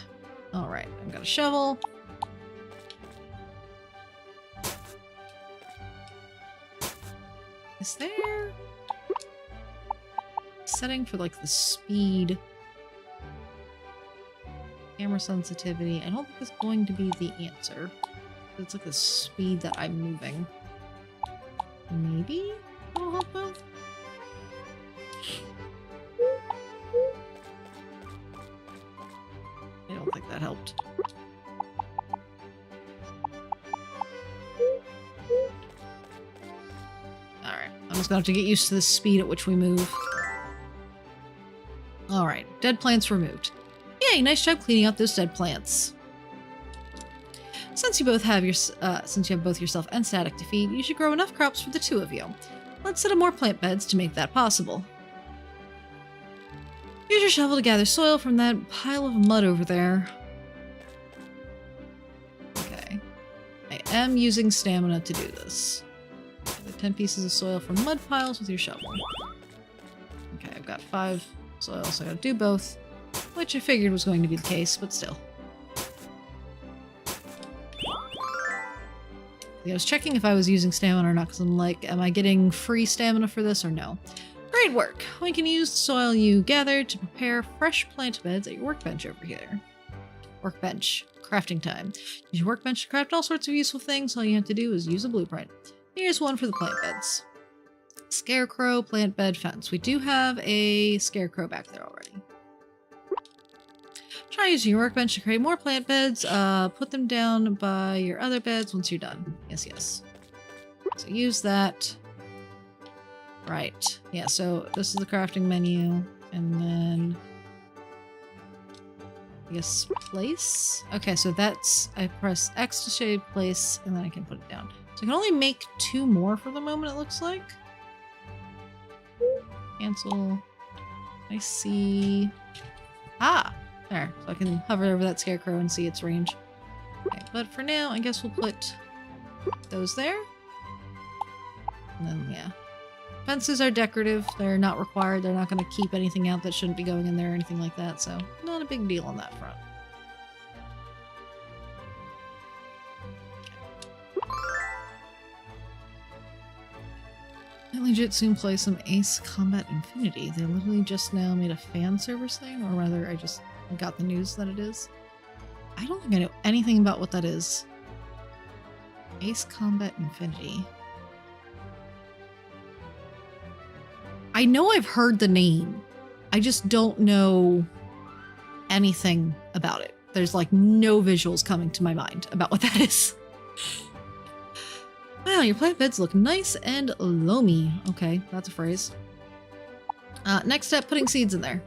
All right, I've got a shovel. Is there setting for like the speed, camera sensitivity? I don't think it's going to be the answer. It's like the speed that I'm moving. Maybe that'll help both. I don't think that helped. Alright, I'm just gonna have to get used to the speed at which we move. Alright, dead plants removed. Yay, nice job cleaning out those dead plants. Since you both have both yourself and Static to feed, you should grow enough crops for the 2 of you. Let's set up more plant beds to make that possible. Use your shovel to gather soil from that pile of mud over there. Okay. I am using stamina to do this. Gather 10 pieces of soil from mud piles with your shovel. Okay, I've got 5 soil, so I gotta do both. Which I figured was going to be the case, but still. I was checking if I was using stamina or not, because I'm like, am I getting free stamina for this or no? Great work! We can use the soil you gathered to prepare fresh plant beds at your workbench over here. Workbench. Crafting time. Use your workbench to craft all sorts of useful things. All you have to do is use a blueprint. Here's one for the plant beds. Scarecrow, plant bed, fence. We do have a scarecrow back there already. Try using your workbench to create more plant beds. Put them down by your other beds once you're done. Yes, yes. So use that. Right. Yeah, so this is the crafting menu. And then... I guess place? Okay, so that's... I press X to shade place, and then I can put it down. So I can only make 2 more for the moment, it looks like. Cancel. I see... Ah! There, so I can hover over that scarecrow and see its range. Okay, but for now, I guess we'll put those there. And then, yeah. Fences are decorative. They're not required. They're not going to keep anything out that shouldn't be going in there or anything like that, so not a big deal on that front. Might legit soon play some Ace Combat Infinity. They literally just now made a fan service thing, or rather, I just got the news that it is. I don't think I know anything about what that is. Ace Combat Infinity. I know I've heard the name. I just don't know anything about it. There's like no visuals coming to my mind about what that is. Wow, your plant beds look nice and loamy. Okay, that's a phrase. Next step, putting seeds in there.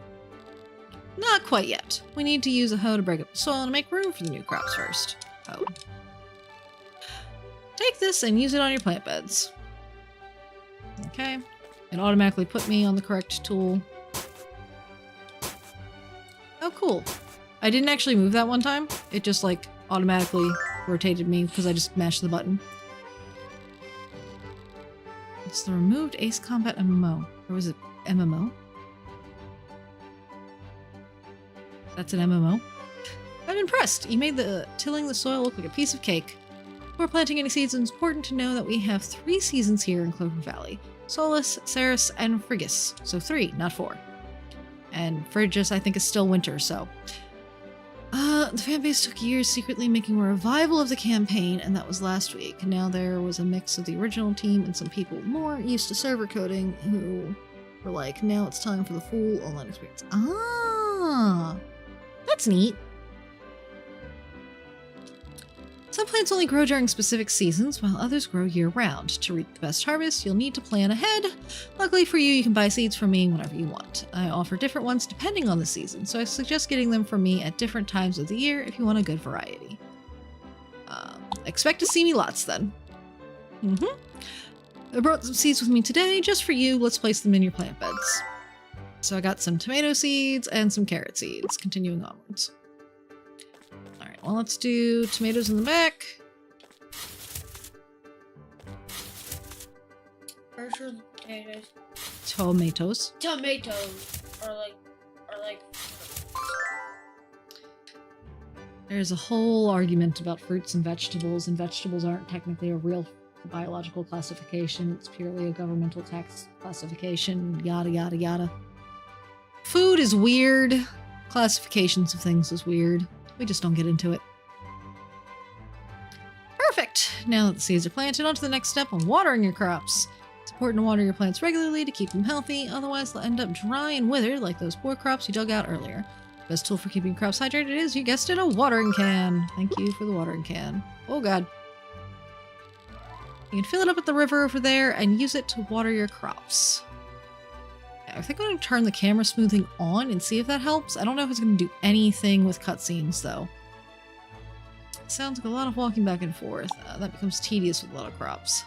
Not quite yet. We need to use a hoe to break up the soil and make room for the new crops first. Hoe. Take this and use it on your plant beds. Okay. It automatically put me on the correct tool. Oh, cool. I didn't actually move that one time. It just, like, automatically rotated me because I just mashed the button. It's the removed Ace Combat MMO. Or was it MMO? That's an MMO? I'm impressed. You made the tilling the soil look like a piece of cake. Before planting any seeds, it's important to know that we have 3 seasons here in Clover Valley. Solus, Ceres, and Frigus. So 3, not 4. And Frigus, I think, is still winter, so... the fanbase took years secretly making a revival of the campaign, and that was last week. Now there was a mix of the original team and some people more used to server coding who were like, now it's time for the full online experience. Ah! That's neat. Some plants only grow during specific seasons, while others grow year-round. To reap the best harvest, you'll need to plan ahead. Luckily for you, you can buy seeds from me whenever you want. I offer different ones depending on the season, so I suggest getting them from me at different times of the year if you want a good variety. Expect to see me lots then. I brought some seeds with me today, just for you. Let's place them in your plant beds. So I got some tomato seeds and some carrot seeds, continuing onwards. Alright, well, let's do tomatoes in the back. First one, potatoes. Tomatoes. Tomatoes are like. There's a whole argument about fruits and vegetables aren't technically a real biological classification. It's purely a governmental tax classification, yada yada yada. Food is weird. Classifications of things is weird. We just don't get into it. Perfect! Now that the seeds are planted, on to the next step on watering your crops. It's important to water your plants regularly to keep them healthy, otherwise they'll end up dry and withered like those poor crops you dug out earlier. The best tool for keeping crops hydrated is, you guessed it, a watering can. Thank you for the watering can. Oh god. You can fill it up at the river over there and use it to water your crops. I think I'm going to turn the camera smoothing on and see if that helps. I don't know if it's going to do anything with cutscenes, though. Sounds like a lot of walking back and forth. That becomes tedious with a lot of crops.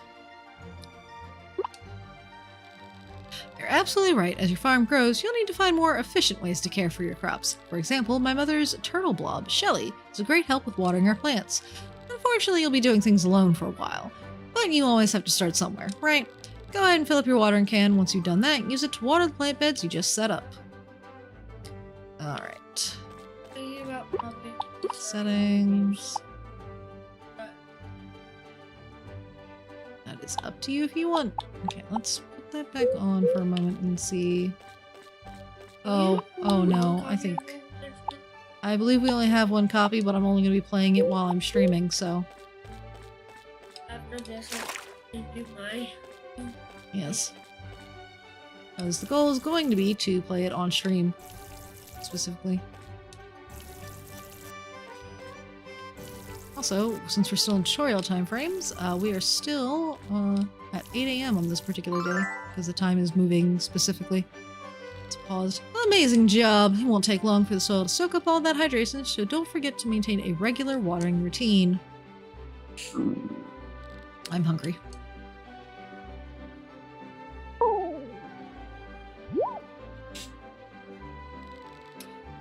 You're absolutely right. As your farm grows, you'll need to find more efficient ways to care for your crops. For example, my mother's turtle blob, Shelly, is a great help with watering our plants. Unfortunately, you'll be doing things alone for a while. But you always have to start somewhere, right? Go ahead and fill up your watering can. Once you've done that, use it to water the plant beds you just set up. Alright. Settings. That is up to you if you want. Okay, let's put that back on for a moment and see. Oh no, I believe we only have one copy, but I'm only going to be playing it while I'm streaming, so. After this, I'll do my... Yes. Because the goal is going to be to play it on stream, specifically. Also, since we're still in tutorial time frames, we are still at 8 AM on this particular day, because the time is moving specifically. It's paused. Amazing job! It won't take long for the soil to soak up all that hydration, so don't forget to maintain a regular watering routine. I'm hungry.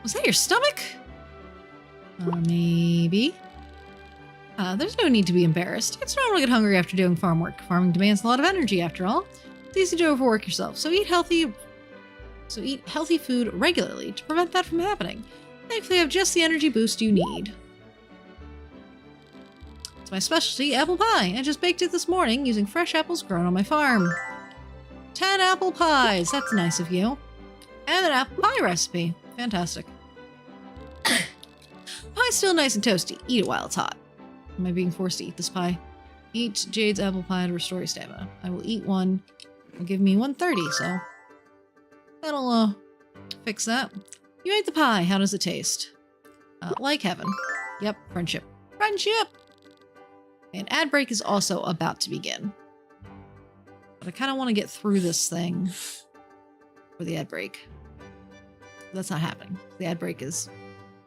Was that your stomach? Maybe. There's no need to be embarrassed. It's normal to get hungry after doing farm work. Farming demands a lot of energy, after all. It's easy to overwork yourself, so eat healthy food regularly to prevent that from happening. Thankfully, you have just the energy boost you need. It's my specialty, apple pie. I just baked it this morning using fresh apples grown on my farm. 10 apple pies. That's nice of you. And an apple pie recipe. Fantastic. Pie's still nice and toasty. Eat it while it's hot. Am I being forced to eat this pie? Eat Jade's apple pie to restore your stamina. I will eat one. It'll give me 130, so that'll fix that. You ate the pie. How does it taste? Like heaven. Yep, friendship. Friendship! And ad break is also about to begin. But I kind of want to get through this thing for the ad break. That's not happening. The ad break is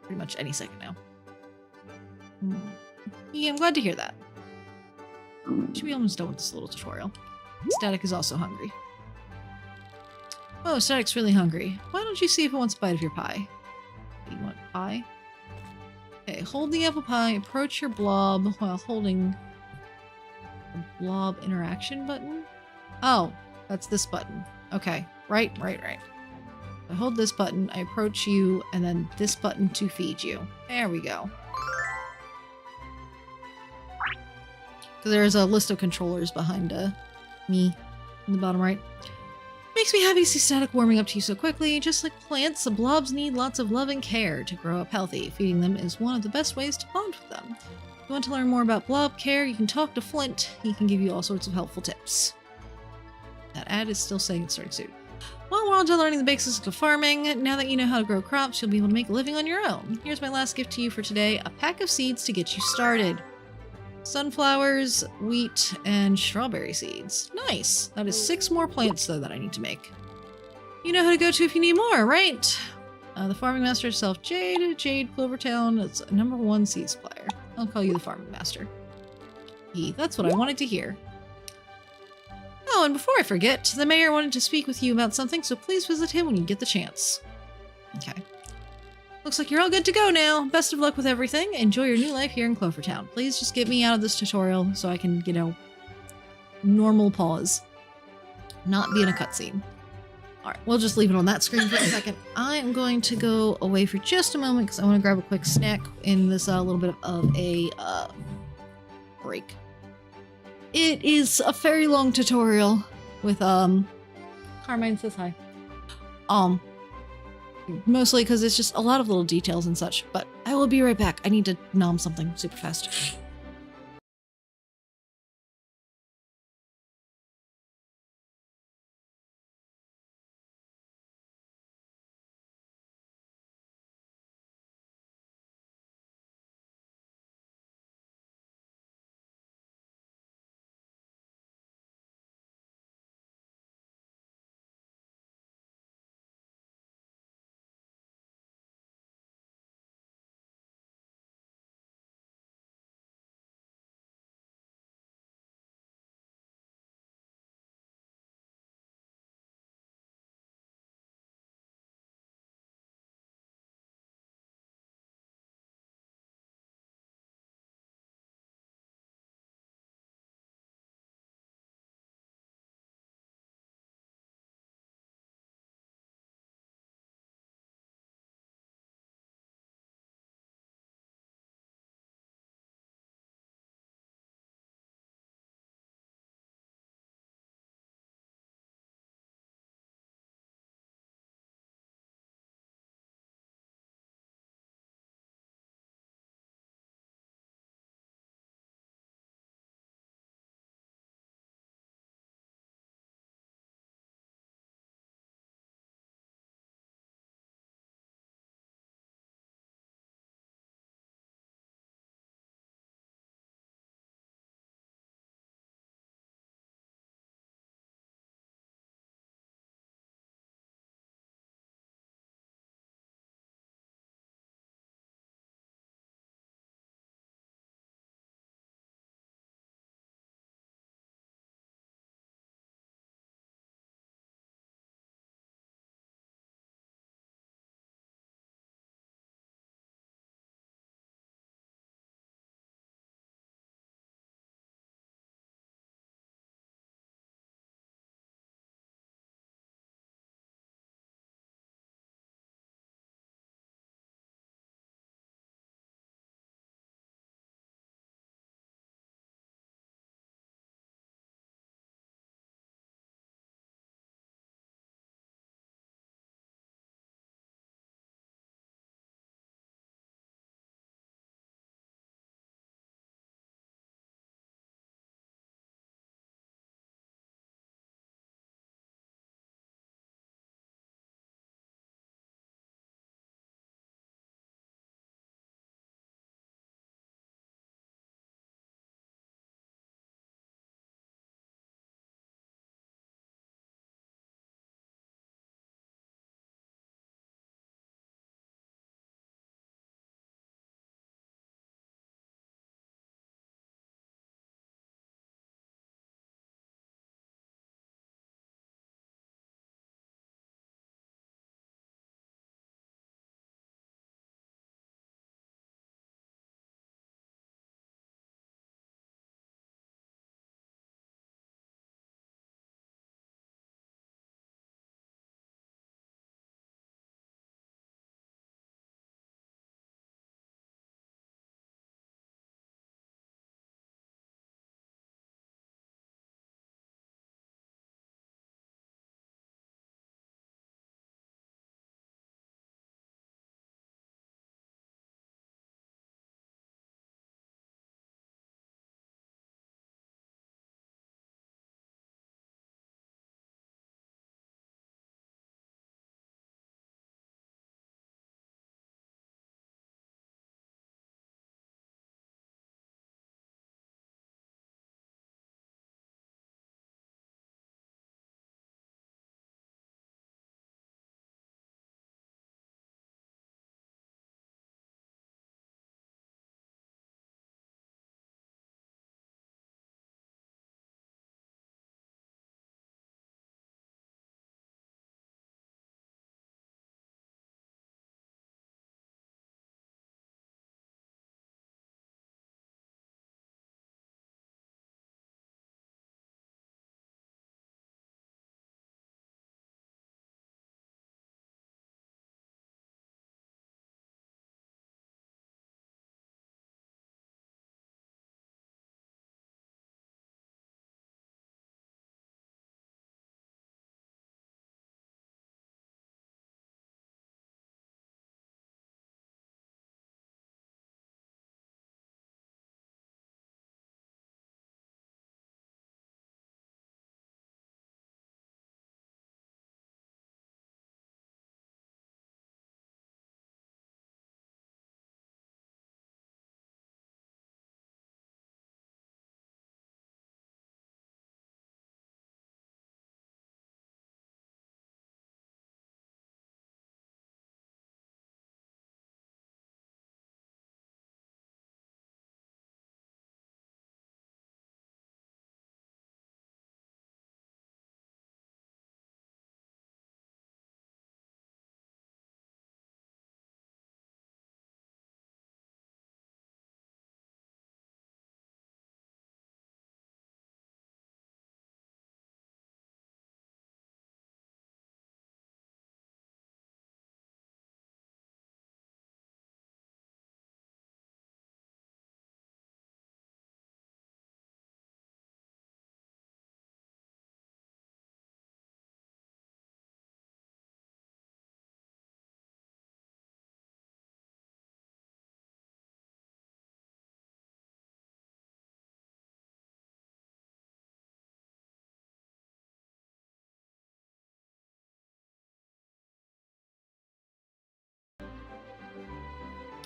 pretty much any second now. Yeah, I'm glad to hear that. Should be almost done with this little tutorial. Static is also hungry. Oh, Static's really hungry. Why don't you see if it wants a bite of your pie? You pie. Okay, hold the apple pie, approach your blob while holding the blob interaction button. Oh, that's this button. Okay, right. I hold this button, I approach you, and then this button to feed you. There we go. So there's a list of controllers behind me in the bottom right. Makes me happy to see Static warming up to you so quickly. Just like plants, the blobs need lots of love and care to grow up healthy. Feeding them is one of the best ways to bond with them. If you want to learn more about blob care, you can talk to Flint. He can give you all sorts of helpful tips. That ad is still saying it's starting soon. Well, we're on to learning the basics of farming. Now that you know how to grow crops, you'll be able to make a living on your own. Here's my last gift to you for today, a pack of seeds to get you started. Sunflowers, wheat, and strawberry seeds. Nice! That is 6 more plants, though, that I need to make. You know who to go to if you need more, right? The farming master itself, Jade Clovertown. It's #1 seed supplier. I'll call you the farming master. That's what I wanted to hear. Oh, and before I forget, the mayor wanted to speak with you about something, so please visit him when you get the chance. Okay. Looks like you're all good to go now. Best of luck with everything. Enjoy your new life here in Clovertown. Please just get me out of this tutorial so I can, you know, normal pause. Not be in a cutscene. Alright, we'll just leave it on that screen for a second. I am going to go away for just a moment because I want to grab a quick snack in this little bit of a break. It is a very long tutorial with, Carmine says hi. Mostly because it's just a lot of little details and such, but I will be right back. I need to nom something super fast.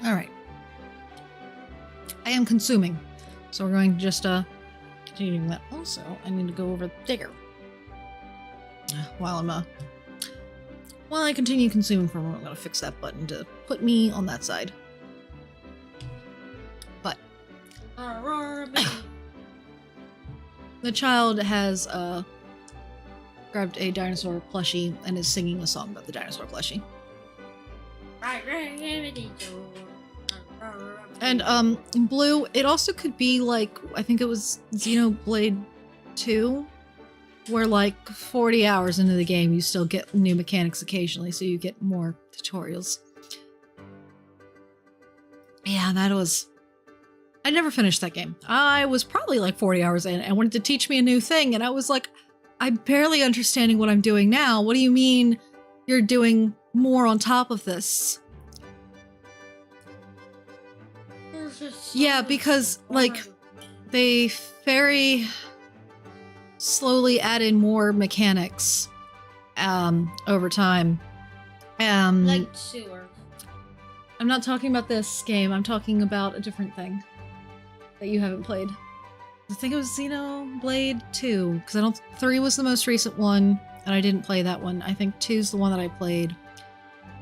All right. I am consuming. So we're going to just continue doing that. Also, I need to go over there. While I continue consuming for a moment, I'm going to fix that button to put me on that side. But the child has grabbed a dinosaur plushie and is singing a song about the dinosaur plushie. And in blue, it also could be like, I think it was Xenoblade 2, where like 40 hours into the game you still get new mechanics occasionally, so you get more tutorials. Yeah, I never finished that game. I was probably like 40 hours in and wanted to teach me a new thing, and I was like, I'm barely understanding what I'm doing now. What do you mean you're doing more on top of this? Yeah, because like they very slowly add in more mechanics over time. Like sewer. I'm not talking about this game. I'm talking about a different thing that you haven't played. I think it was Xenoblade 2, because 3 was the most recent one, and I didn't play that one. I think 2's the one that I played.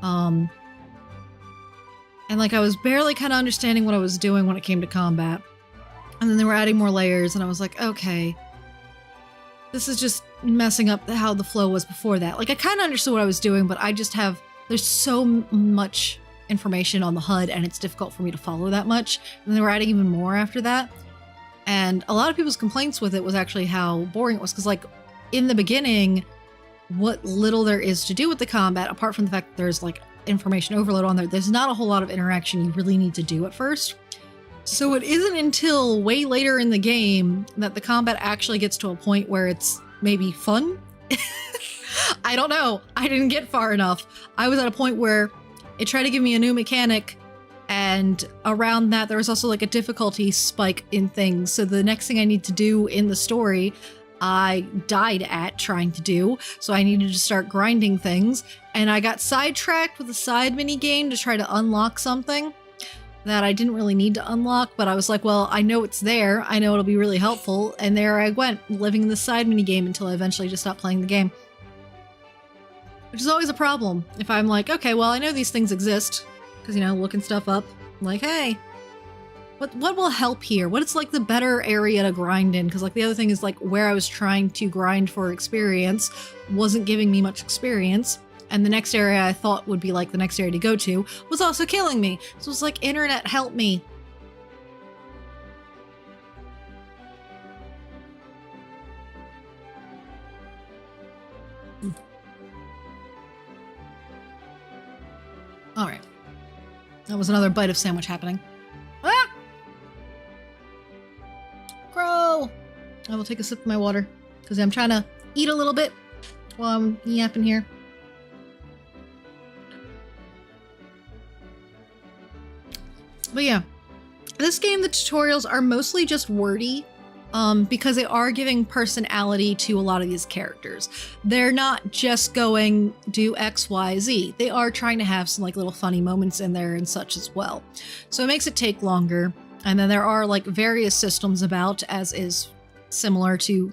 And like I was barely kind of understanding what I was doing when it came to combat. And then they were adding more layers, and I was like, okay, this is just messing up how the flow was before that. Like I kind of understood what I was doing, but there's so much information on the HUD, and it's difficult for me to follow that much. And they were adding even more after that. And a lot of people's complaints with it was actually how boring it was, because like in the beginning, what little there is to do with the combat, apart from the fact that there's like information overload on there's not a whole lot of interaction you really need to do at first. So it isn't until way later in the game that the combat actually gets to a point where it's maybe fun. I don't know. I didn't get far enough. I was at a point where it tried to give me a new mechanic, and around that there was also like a difficulty spike in things. So the next thing I need to do in the story, I died at trying to do, so I needed to start grinding things, and I got sidetracked with a side mini game to try to unlock something that I didn't really need to unlock, but I was like, well, I know it's there, I know it'll be really helpful, and there I went, living in the side mini game until I eventually just stopped playing the game. Which is always a problem, if I'm like, okay, well, I know these things exist, because, looking stuff up, I'm like, hey, what will help here? What is like the better area to grind in? Because like the other thing is like where I was trying to grind for experience wasn't giving me much experience. And the next area I thought would be like the next area to go to was also killing me. So it's like, internet, help me. All right. That was another bite of sandwich happening. Ah! Crow! I will take a sip of my water because I'm trying to eat a little bit while I'm yapping here. But yeah, this game, the tutorials are mostly just wordy because they are giving personality to a lot of these characters. They're not just going do X, Y, Z. They are trying to have some like little funny moments in there and such as well. So it makes it take longer. And then there are like various systems about, as is similar to,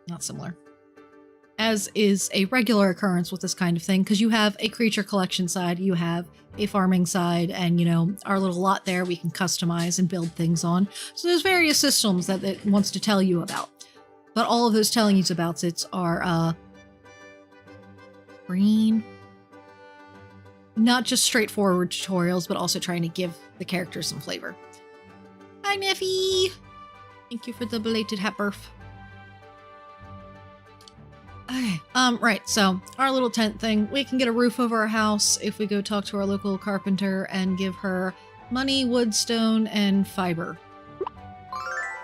not similar, as is a regular occurrence with this kind of thing, because you have a creature collection side, you have a farming side, and our little lot there we can customize and build things on. So there's various systems that it wants to tell you about. But all of those telling you about it are green. Not just straightforward tutorials, but also trying to give the characters some flavor. Hi, Neffy! Thank you for the belated happy birth. Okay, right, so our little tent thing, we can get a roof over our house if we go talk to our local carpenter and give her money, wood, stone, and fiber.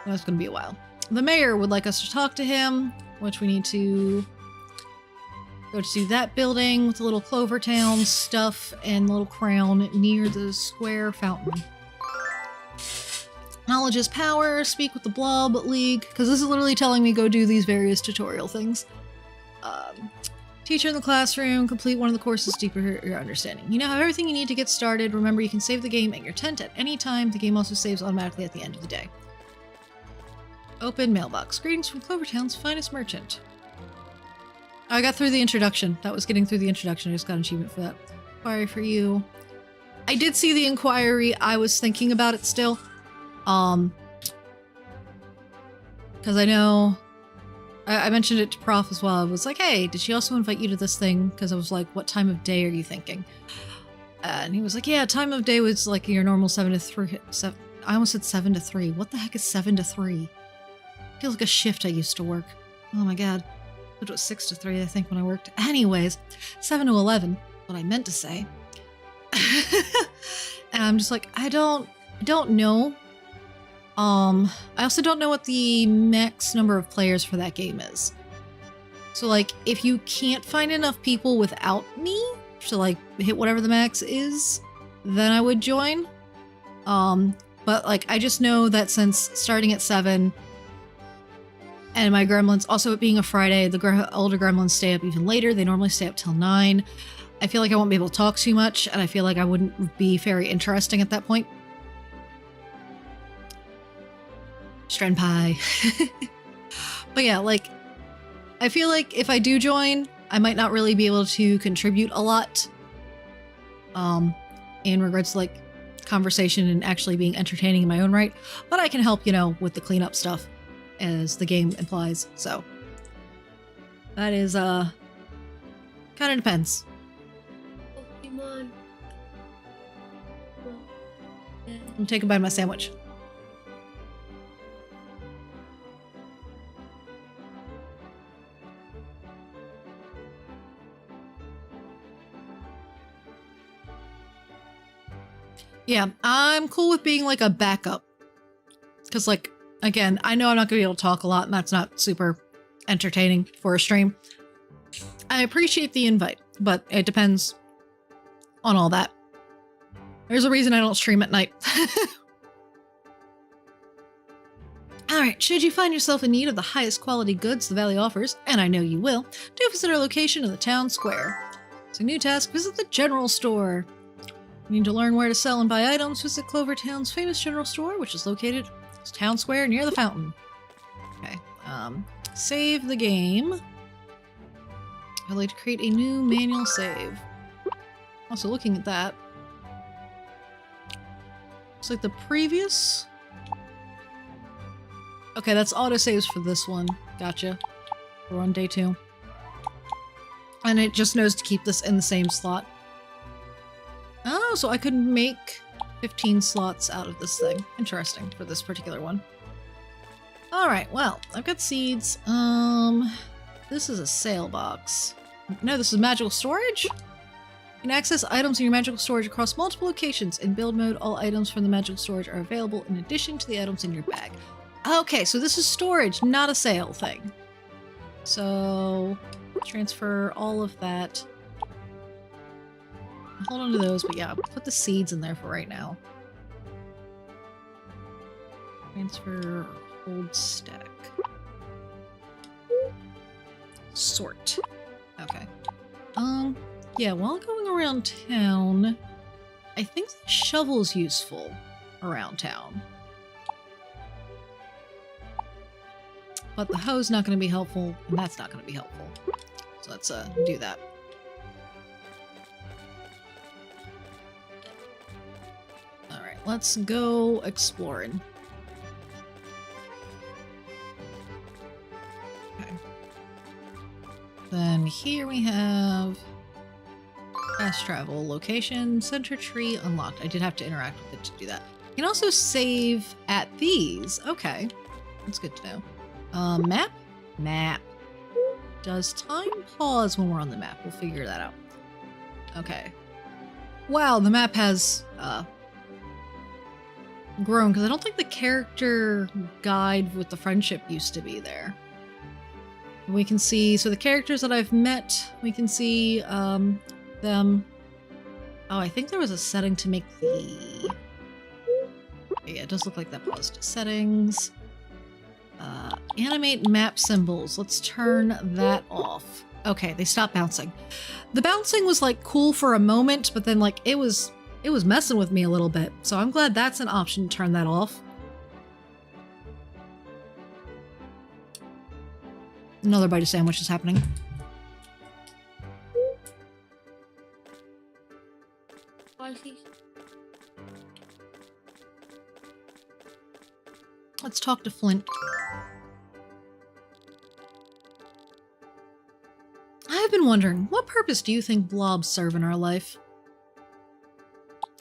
That's gonna be a while. The mayor would like us to talk to him, which we need to go to that building with the little Clover Town stuff and the little crown near the square fountain. Knowledge is power, speak with the Blob League, because this is literally telling me go do these various tutorial things. Teacher in the classroom, complete one of the courses to deeper your understanding. You now have everything you need to get started. Remember, you can save the game at your tent at any time. The game also saves automatically at the end of the day. Open mailbox. Greetings from Clovertown's finest merchant. I got through the introduction. That was getting through the introduction. I just got an achievement for that. Inquiry for you. I did see the inquiry. I was thinking about it still. Because I know... I mentioned it to Prof as well. I was like, hey, did she also invite you to this thing? Because I was like, what time of day are you thinking? And he was like, yeah, time of day was like your normal 7 to 3. I almost said 7 to 3. What the heck is 7 to 3? Feels like a shift I used to work. Oh my god. It was 6 to 3, I think, when I worked. Anyways, 7 to 11, what I meant to say. And I'm just like, I don't know. I also don't know what the max number of players for that game is. So, like, if you can't find enough people without me to, like, hit whatever the max is, then I would join. But, like, I just know that since starting at 7, and my gremlins, also it being a Friday, the older gremlins stay up even later. They normally stay up till 9. I feel like I won't be able to talk too much, and I feel like I wouldn't be very interesting at that point. Strenpie. But yeah, like, I feel like if I do join, I might not really be able to contribute a lot. In regards to, like, conversation and actually being entertaining in my own right. But I can help, you know, with the cleanup stuff, as the game implies. So, that is, kind of depends. Pokemon. I'm taking a bite of my sandwich. Yeah, I'm cool with being like a backup. Because, like, again, I know I'm not going to be able to talk a lot, and that's not super entertaining for a stream. I appreciate the invite, but it depends on all that. There's a reason I don't stream at night. Alright, should you find yourself in need of the highest quality goods the Valley offers, and I know you will, do visit our location in the town square. So, new task, visit the general store. You need to learn where to sell and buy items, visit Clovertown's famous general store, which is located in the town square near the fountain. Okay, save the game. I'd like to create a new manual save. Also, looking at that, looks like the previous... Okay, that's autosaves for this one. Gotcha. We're on day 2. And it just knows to keep this in the same slot. Oh, so I could make 15 slots out of this thing. Interesting, for this particular one. Alright, well, I've got seeds. This is a sale box. No, this is magical storage? You can access items in your magical storage across multiple locations. In build mode, all items from the magical storage are available in addition to the items in your bag. Okay, so this is storage, not a sale thing. So, transfer all of that. Hold on to those, but yeah, put the seeds in there for right now. Transfer, hold stack. Sort. Okay. Yeah, while going around town, I think the shovel's useful around town. But the hoe's not going to be helpful, and that's not going to be helpful. So let's do that. Alright, let's go exploring. Okay. Then here we have fast travel location, center tree unlocked. I did have to interact with it to do that. You can also save at these. Okay, that's good to know. Map? Map. Does time pause when we're on the map? We'll figure that out. Okay. Wow, the map has grown, because I don't think the character guide with the friendship used to be there. We can see, so the characters that I've met, we can see them. Oh, I think there was a setting to make the... Yeah, it does look like that paused. Settings. Animate map symbols. Let's turn that off. Okay, they stopped bouncing. The bouncing was like cool for a moment, but then like it was messing with me a little bit. So I'm glad that's an option to turn that off. Another bite of sandwich is happening. Let's talk to Flint. I've been wondering, what purpose do you think blobs serve in our life?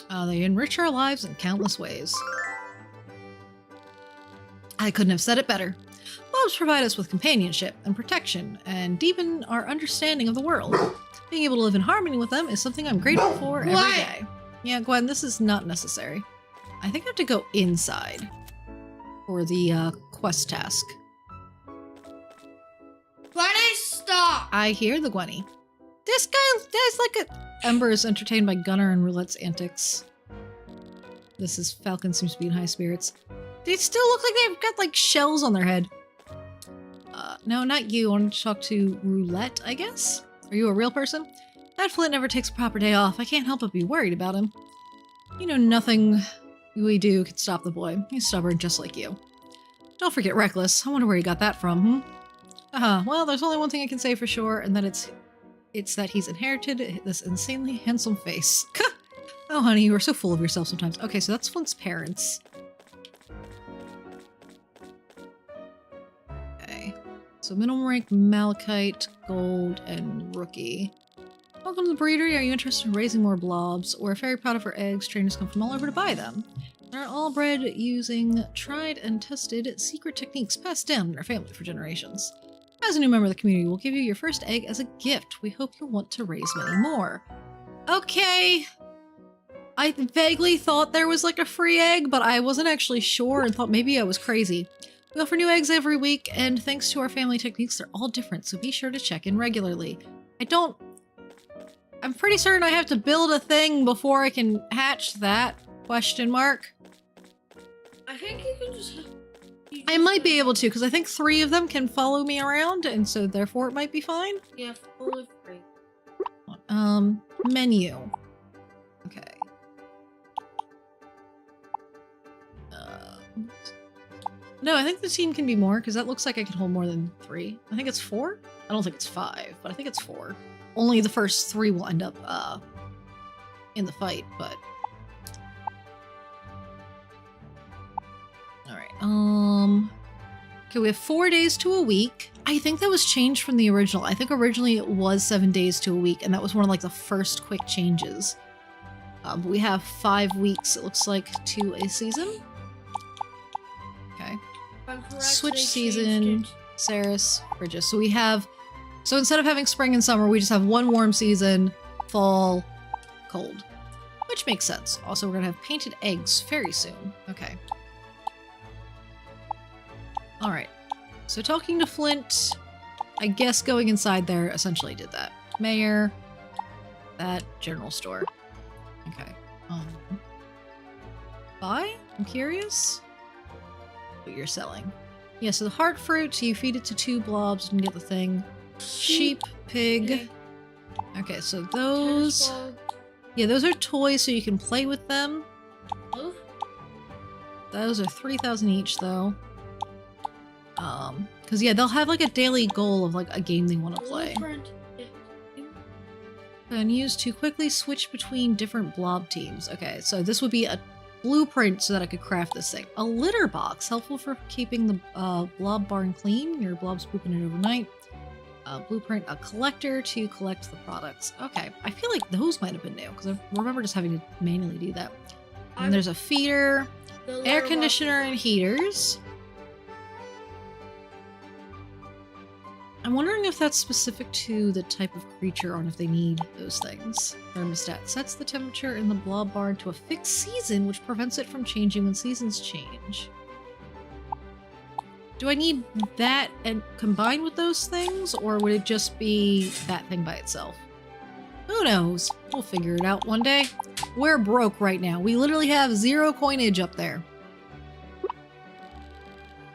They enrich our lives in countless ways. I couldn't have said it better. Blobs provide us with companionship and protection, and deepen our understanding of the world. Being able to live in harmony with them is something I'm grateful for every day. Yeah, Gwen, this is not necessary. I think I have to go inside for the quest task. Gwenny, stop! I hear the Gwenny. This guy's like a... Ember is entertained by Gunner and Roulette's antics. This is... Falcon seems to be in high spirits. They still look like they've got like shells on their head. No, not you. I want to talk to Roulette, I guess? Are you a real person? That Flint never takes a proper day off. I can't help but be worried about him. You know, nothing we do can stop the boy. He's stubborn just like you. Don't forget Reckless. I wonder where he got that from, well, there's only one thing I can say for sure, and that it's that he's inherited this insanely handsome face. Oh, honey, you are so full of yourself sometimes. Okay, so that's Flint's parents. Okay. So minimum rank, Malachite, Gold, and Rookie. Welcome to the breedery. Are you interested in raising more blobs? We're very proud of our eggs. Trainers come from all over to buy them. They're all bred using tried and tested secret techniques passed down in our family for generations. As a new member of the community, we'll give you your first egg as a gift. We hope you'll want to raise many more. Okay. I vaguely thought there was like a free egg, but I wasn't actually sure and thought maybe I was crazy. We offer new eggs every week, and thanks to our family techniques, they're all different, so be sure to check in regularly. I'm pretty certain I have to build a thing before I can hatch that? Question mark. I think you can just... I might be able to, because I think 3 of them can follow me around, and so therefore it might be fine. Yeah, fully free. Menu. Okay. No, I think the team can be more, because that looks like I can hold more than 3. I think it's 4? I don't think it's 5, but I think it's 4. Only the first 3 will end up, in the fight, but... Alright, okay, we have 4 days to a week. I think that was changed from the original. I think originally it was 7 days to a week, and that was one of, like, the first quick changes. But we have 5 weeks, it looks like, to a season. Okay. Switch season, Saris, Bridges. So we have... So instead of having spring and summer, we just have 1 warm season, fall, cold. Which makes sense. Also, we're gonna have painted eggs very soon. Okay. Alright. So talking to Flint, I guess going inside there essentially did that. Mayor, that, general store. Okay. Buy? I'm curious what you're selling. Yeah, so the heart fruit, you feed it to 2 blobs and get the thing. Sheep, pig. Okay, so those... Yeah, those are toys so you can play with them. Those are 3,000 each though. Because yeah, they'll have like a daily goal of like a game they want to play. And use to quickly switch between different blob teams. Okay, so this would be a blueprint so that I could craft this thing. A litter box, helpful for keeping the blob barn clean. Your blob's pooping it overnight. Blueprint, a collector to collect the products. Okay, I feel like those might have been new because I remember just having to manually do that. And there's a feeder, air conditioner, and heaters. I'm wondering if that's specific to the type of creature or if they need those things. Thermostat sets the temperature in the blob barn to a fixed season, which prevents it from changing when seasons change. Do I need that and combined with those things, or would it just be that thing by itself? Who knows? We'll figure it out one day. We're broke right now. We literally have 0 coinage up there.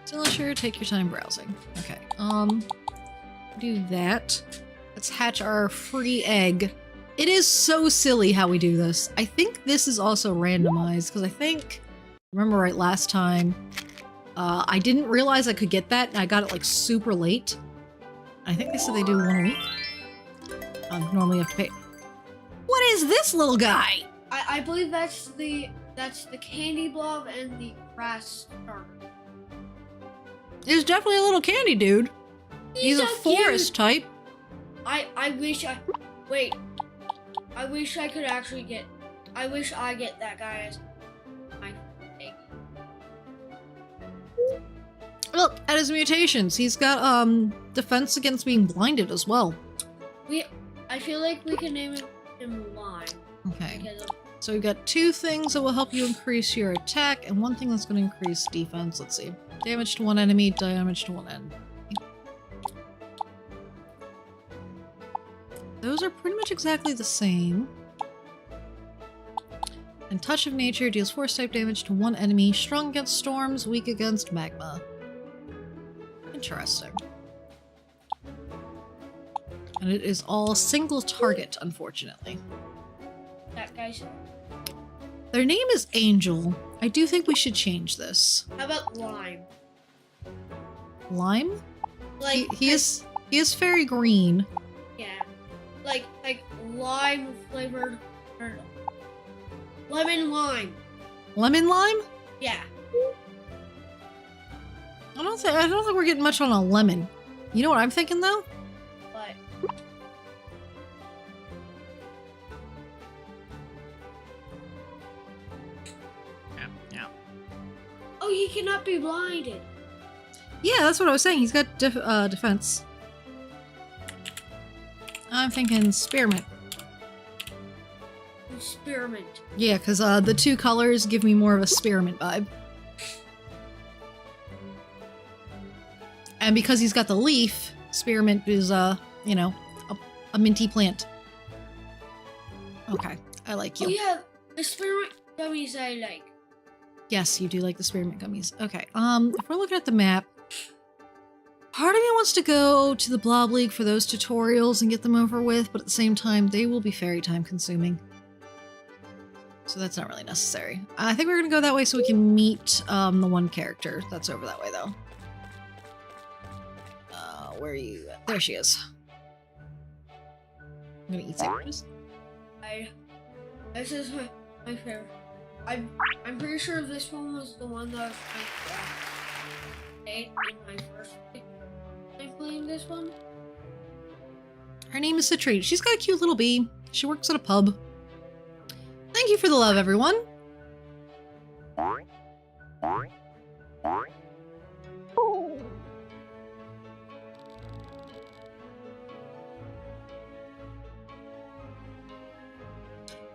Still sure, take your time browsing. Okay, do that. Let's hatch our free egg. It is so silly how we do this. I think this is also randomized because I think, remember right last time, I didn't realize I could get that and I got it like super late. I think they said they do 1 a week. Normally you have to pay. What is this little guy? I believe that's the candy blob and the grass starter. He's definitely a little candy dude. He's so a forest type. I wish I could actually get. I wish I get that guy as my egg. Look at his mutations. He's got defense against being blinded as well. I feel like we can name him Lime. Okay. So we've got 2 things that will help you increase your attack, and 1 thing that's going to increase defense. Let's see. Damage to 1 enemy, damage to 1 enemy. Those are pretty much exactly the same. And Touch of Nature deals force type damage to 1 enemy, strong against storms, weak against magma. Interesting. And it is all single target, unfortunately. That guy's. Their name is Angel. I do think we should change this. How about Lime? Lime? Like he is fairy green. Yeah, like lime flavored turtle. Lemon lime. Lemon lime? Yeah. I don't think we're getting much on a lemon. You know what I'm thinking though? What? Yeah. Oh, he cannot be blinded. Yeah, that's what I was saying. He's got defense. I'm thinking spearmint. Experiment. Yeah, because the 2 colors give me more of a spearmint vibe. And because he's got the leaf, spearmint is, you know, a minty plant. Okay, I like you. Oh yeah, the spearmint gummies I like. Yes, you do like the spearmint gummies. Okay, if we're looking at the map, part of me wants to go to the Blob League for those tutorials and get them over with, but at the same time, they will be very time consuming. So that's not really necessary. I think we're gonna go that way so we can meet the 1 character that's over that way though. Where are you at? There she is. I'm gonna eat sandwiches. This is my favorite. I'm pretty sure this one was the one that I ate in my first time playing this one. Her name is Citrine. She's got a cute little bee. She works at a pub. Thank you for the love, everyone.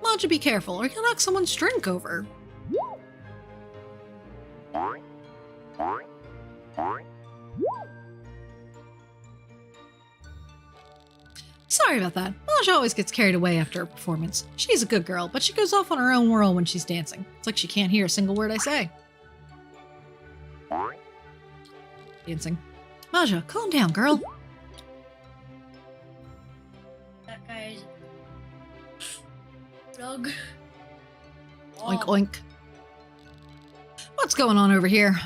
Maja, be careful, or you'll knock someone's drink over. Sorry about that. Maja always gets carried away after a performance. She's a good girl, but she goes off on her own world when she's dancing. It's like she can't hear a single word I say. Dancing. Maja, calm down, girl. That guy's dog. Oink, oink. What's going on over here?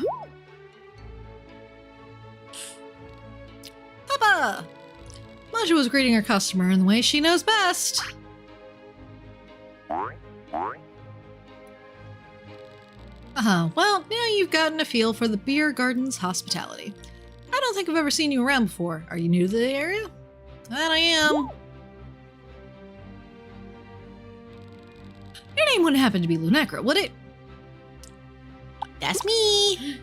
Papa! Maja was greeting her customer in the way she knows best. Well, now you've gotten a feel for the beer garden's hospitality. I don't think I've ever seen you around before. Are you new to the area? That I am. Your name wouldn't happen to be Lunacra, would it? That's me.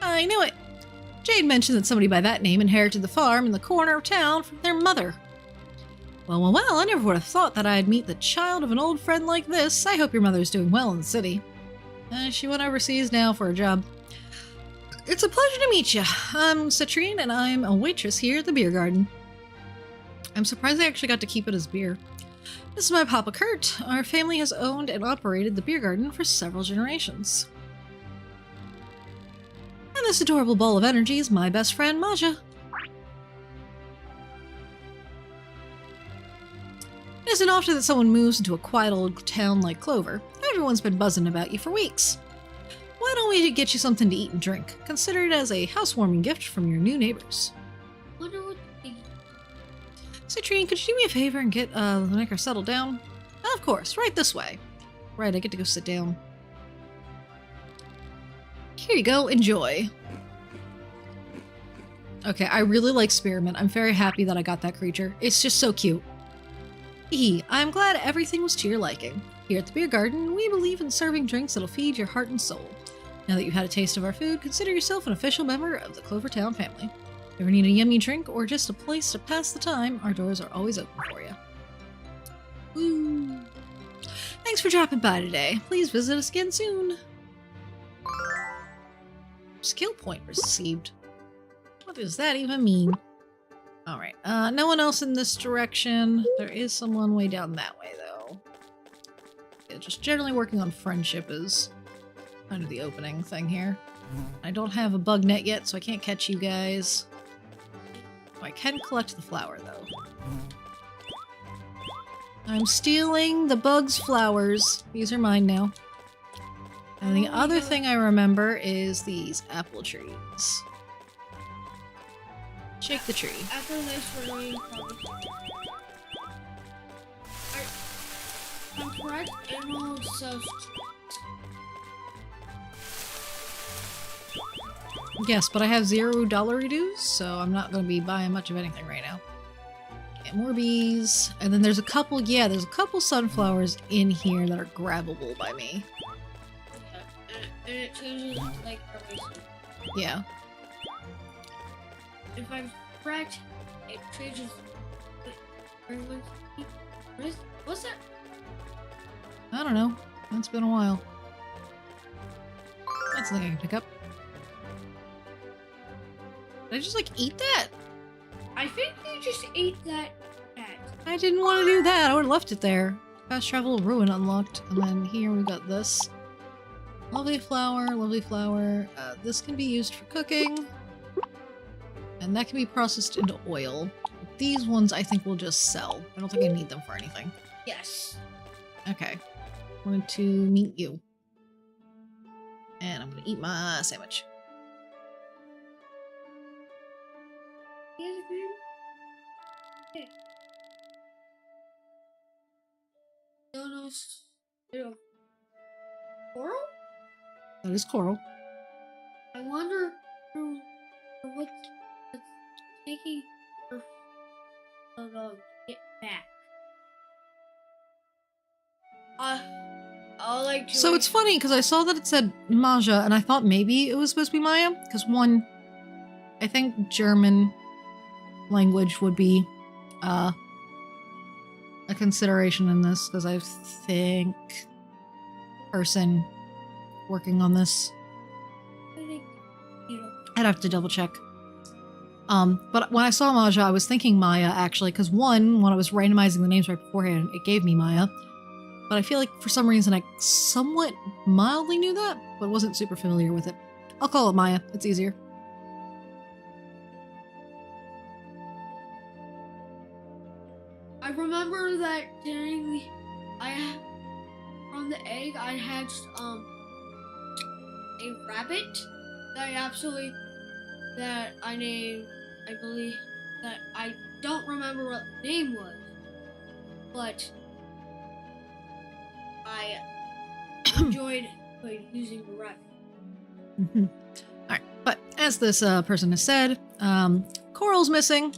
I knew it. Jade mentioned that somebody by that name inherited the farm in the corner of town from their mother. Well, I never would have thought that I'd meet the child of an old friend like this. I hope your mother's doing well in the city. She went overseas now for a job. It's a pleasure to meet you. I'm Citrine, and I'm a waitress here at the beer garden. I'm surprised I actually got to keep it as beer. This is my Papa Kurt. Our family has owned and operated the beer garden for several generations. And this adorable ball of energy is my best friend, Maja. It isn't often that someone moves into a quiet old town like Clover. Everyone's been buzzing about you for weeks. Why don't we get you something to eat and drink? Consider it as a housewarming gift from your new neighbors. Wonder what they... Citrine, could you do me a favor and get Lenecker settled down? Of course, right this way. Right, I get to go sit down. Here you go, enjoy. Okay, I really like Spearmint. I'm very happy that I got that creature. It's just so cute. I'm glad everything was to your liking. Here at the beer garden, we believe in serving drinks that'll feed your heart and soul. Now that you've had a taste of our food, consider yourself an official member of the Clovertown family. If you ever need a yummy drink or just a place to pass the time, our doors are always open for you. Woo! Thanks for dropping by today. Please visit us again soon. Skill point received. What does that even mean? Alright, no one else in this direction. There is someone way down that way, though. Yeah, just generally working on friendship is kind of the opening thing here. I don't have a bug net yet, so I can't catch you guys. I can collect the flower, though. I'm stealing the bug's flowers. These are mine now. And the other thing I remember is these apple trees. Shake the tree. After this, we're going to... I'm correct, animals of... Yes, but I have $0 dues, so I'm not going to be buying much of anything right now. Okay, more bees. And then there's a couple, yeah, there's a couple sunflowers in here that are grabbable by me. And it changes, like, every season. Yeah. If I'm correct, it changes... What's that? I don't know. It's been a while. That's something I can pick up. Did I just, like, eat that? I think you just ate that cat. I didn't want to do that. I would have left it there. Fast travel ruin unlocked. And then here we got this. Lovely flower, lovely flower. This can be used for cooking. And that can be processed into oil. These ones I think will just sell. I don't think I need them for anything. Yes. Okay. I'm going to meet you. And I'm going to eat my sandwich. Coral? That is coral. I wonder what's taking her to get back. I'll like to... So it's funny because I saw that it said Maja and I thought maybe it was supposed to be Maya because one, I think German language would be a consideration in this because I think person working on this. I'd have to double check. But when I saw Maja, I was thinking Maya actually because one, when I was randomizing the names right beforehand, it gave me Maya. But I feel like for some reason I somewhat mildly knew that, but wasn't super familiar with it. I'll call it Maya. It's easier. I remember that during from the egg I hatched a rabbit that I named, I believe that I don't remember what the name was, but I enjoyed using the rabbit. Mm-hmm. Alright, but as this person has said, Coral's missing.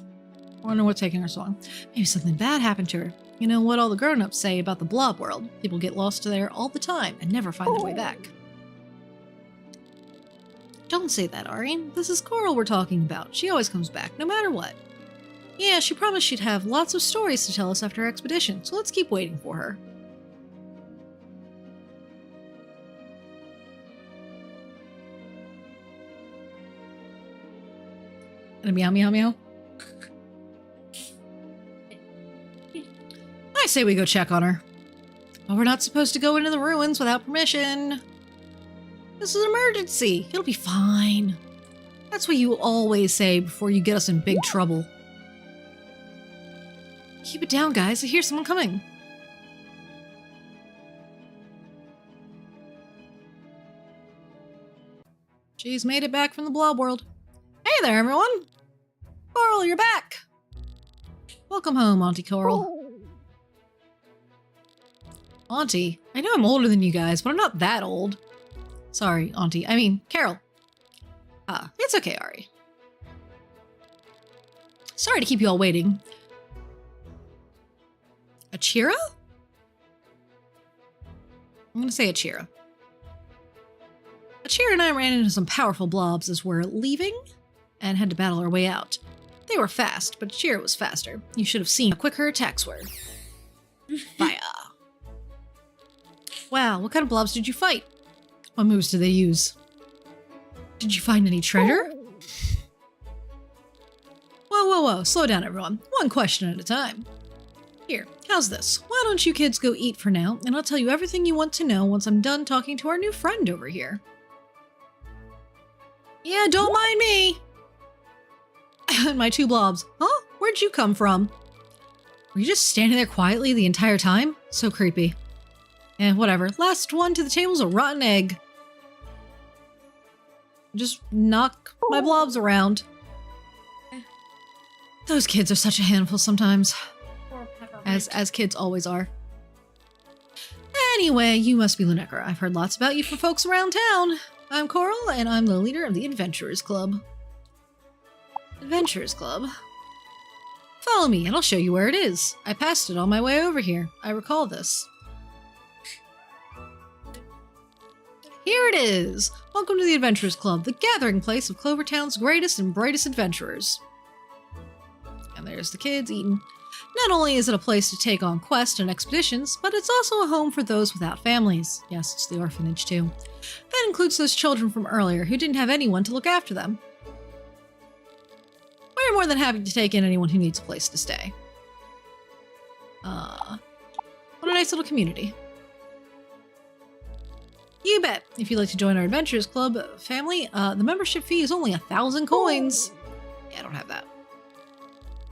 I wonder what's taking her so long. Maybe something bad happened to her. You know what all the grown-ups say about the blob world. People get lost there all the time and never find their way back. Don't say that, Ari. This is Coral we're talking about. She always comes back, no matter what. Yeah, she promised she'd have lots of stories to tell us after her expedition, so let's keep waiting for her. And a meow meow meow. I say we go check on her. But we're not supposed to go into the ruins without permission. This is an emergency. It'll be fine. That's what you always say before you get us in big trouble. Keep it down, guys. I hear someone coming. She's made it back from the blob world. Hey there, everyone! Coral, you're back! Welcome home, Auntie Coral. Auntie? I know I'm older than you guys, but I'm not that old. Sorry, Auntie. I mean, Carol. It's okay, Ari. Sorry to keep you all waiting. Achira? I'm gonna say Achira. Achira and I ran into some powerful blobs as we're leaving and had to battle our way out. They were fast, but Achira was faster. You should have seen how quick her attacks were. Fire. Wow, what kind of blobs did you fight? What moves did they use? Did you find any treasure? Whoa, slow down everyone. One question at a time. Here, how's this? Why don't you kids go eat for now, and I'll tell you everything you want to know once I'm done talking to our new friend over here. Yeah, don't mind me! My two blobs. Huh? Where'd you come from? Were you just standing there quietly the entire time? So creepy. Eh, whatever. Last one to the table's a rotten egg. Just knock my blobs around. Those kids are such a handful sometimes. As kids always are. Anyway, you must be Lunekra. I've heard lots about you from folks around town. I'm Coral, and I'm the leader of the Adventurers Club. Adventurers Club? Follow me, and I'll show you where it is. I passed it on my way over here. I recall this. Here it is! Welcome to the Adventurers Club, the gathering place of Clovertown's greatest and brightest adventurers. And there's the kids eating. Not only is it a place to take on quests and expeditions, but it's also a home for those without families. Yes, it's the orphanage too. That includes those children from earlier who didn't have anyone to look after them. We're more than happy to take in anyone who needs a place to stay. What a nice little community. You bet. If you'd like to join our Adventurers Club family, the membership fee is only 1,000 coins. Yeah, I don't have that.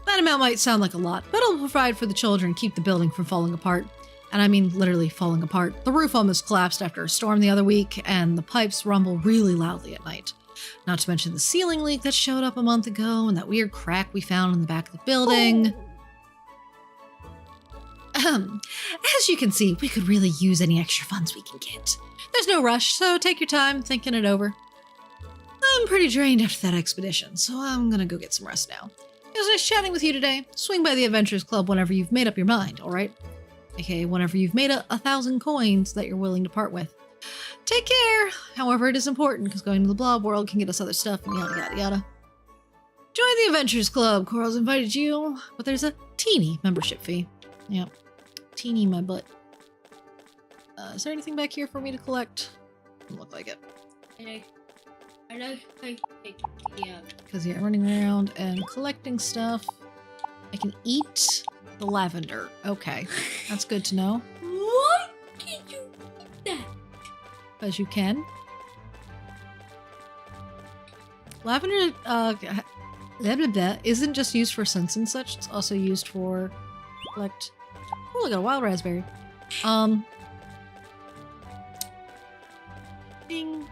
That amount might sound like a lot, but it'll provide for the children and keep the building from falling apart. And I mean literally falling apart. The roof almost collapsed after a storm the other week, and the pipes rumble really loudly at night. Not to mention the ceiling leak that showed up a month ago, and that weird crack we found in the back of the building. As you can see, we could really use any extra funds we can get. There's no rush, so take your time thinking it over. I'm pretty drained after that expedition, so I'm gonna go get some rest now. It was nice chatting with you today. Swing by the Adventurers Club whenever you've made up your mind, alright? Okay, whenever you've made 1,000 coins that you're willing to part with. Take care! However, it is important, because going to the blob world can get us other stuff and yada yada yada. Join the Adventurers Club. Coral's invited you, but there's a teeny membership fee. Yep. Teeny my butt. Is there anything back here for me to collect? Doesn't look like it. Because yeah, running around and collecting stuff. I can eat the lavender. Okay, that's good to know. Why can you eat that? Because you can. Lavender, blah, blah, blah, isn't just used for scents and such. It's also used for collect. Oh, I got a wild raspberry. Ding.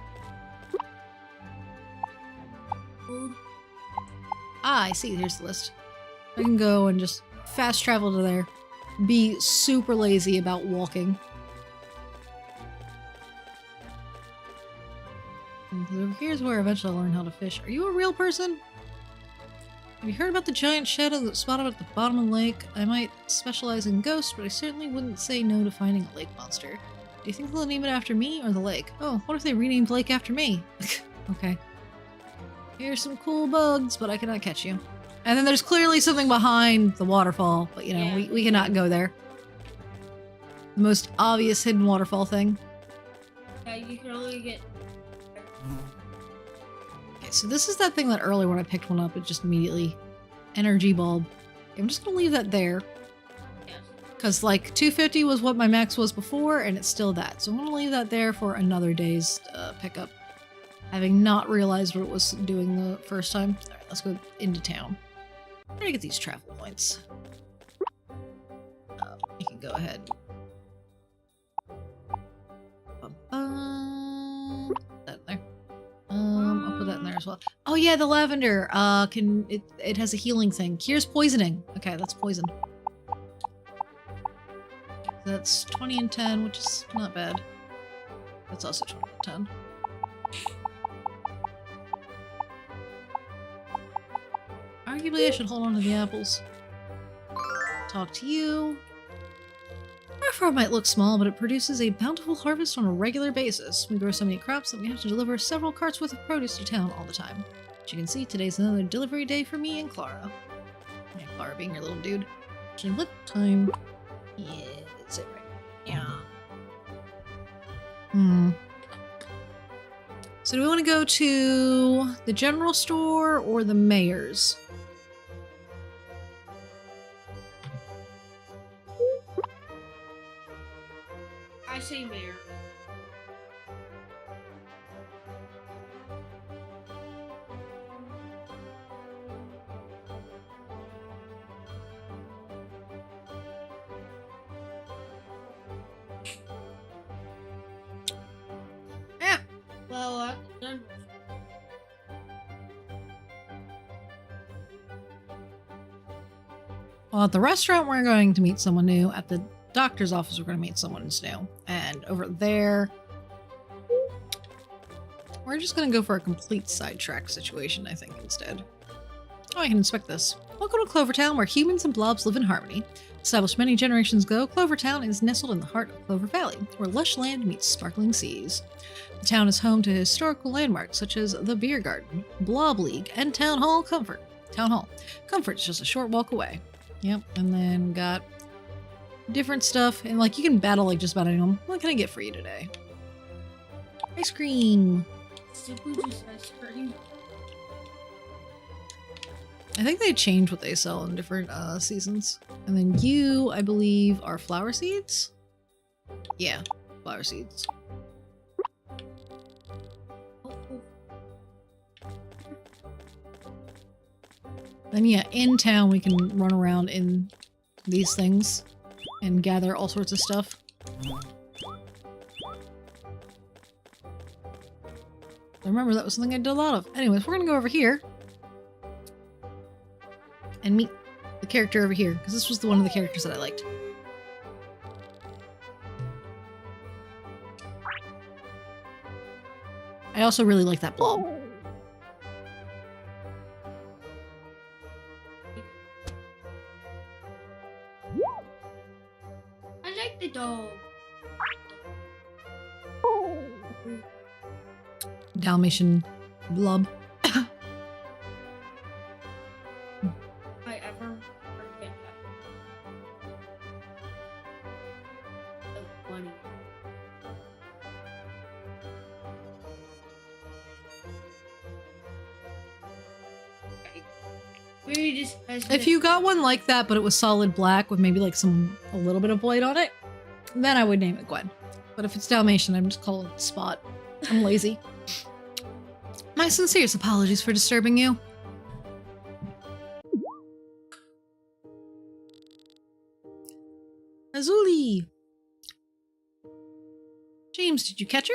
I see. Here's the list. I can go and just fast travel to there. Be super lazy about walking. And here's where eventually I'll learn how to fish. Are you a real person? Have you heard about the giant shadow that spotted at the bottom of the lake? I might specialize in ghosts, but I certainly wouldn't say no to finding a lake monster. Do you think they'll name it after me or the lake? Oh, what if they renamed the lake after me? Okay. Here's some cool bugs, but I cannot catch you. And then there's clearly something behind the waterfall, but you know, Yeah. we cannot go there. The most obvious hidden waterfall thing. Yeah, you can only get... Okay, so this is that thing that earlier when I picked one up, it just immediately... Energy bulb. Okay, I'm just gonna leave that there. Yes. Because like 250 was what my max was before, and it's still that. So I'm gonna leave that there for another day's pickup. Having not realized what it was doing the first time. Alright, let's go into town. I'm gonna get these travel points. you can go ahead. Put that in there. I'll put that in there as well. Oh yeah, the lavender. It has a healing thing. Cures poisoning. Okay, that's poison. That's 20 and 10, which is not bad. That's also 20 and 10. Arguably, I should hold on to the apples. Talk to you. Our farm might look small, but it produces a bountiful harvest on a regular basis. We grow so many crops that we have to deliver several carts worth of produce to town all the time. As you can see, today's another delivery day for me and Clara. Yeah, Clara being your little dude. Actually, what time? Yeah, that's it right. Yeah. So do we want to go to the general store or the mayor's? I say mayor. Yeah. Well, Well, at the restaurant, we're going to meet someone new. At the doctor's office, we're going to meet someone new. And over there, we're just going to go for a complete sidetrack situation, I think, instead. Oh, I can inspect this. Welcome to Clovertown, where humans and blobs live in harmony. Established many generations ago, Clovertown is nestled in the heart of Clover Valley, where lush land meets sparkling seas. The town is home to historical landmarks such as the Beer Garden, Blob League, and Town Hall Comfort. Town Hall. Comfort's just a short walk away. Yep, and then got different stuff, and like you can battle like just about anyone. What can I get for you today? Ice cream. simply just ice cream. I think they change what they sell in different seasons. And then you, I believe, are flower seeds? Yeah, flower seeds. Then yeah, in town we can run around in these things and gather all sorts of stuff. I remember that was something I did a lot of. Anyways, we're gonna go over here and meet the character over here, because this was one of the characters that I liked. I also really like that blob. I like the dog. Dalmatian blob. I ever forget that. So funny. We just If you got one like that, but it was solid black with maybe like a little bit of white on it, then I would name it Gwen. But if it's Dalmatian, I'm just calling it Spot. I'm lazy. My sincerest apologies for disturbing you. Azuli! James, did you catch her?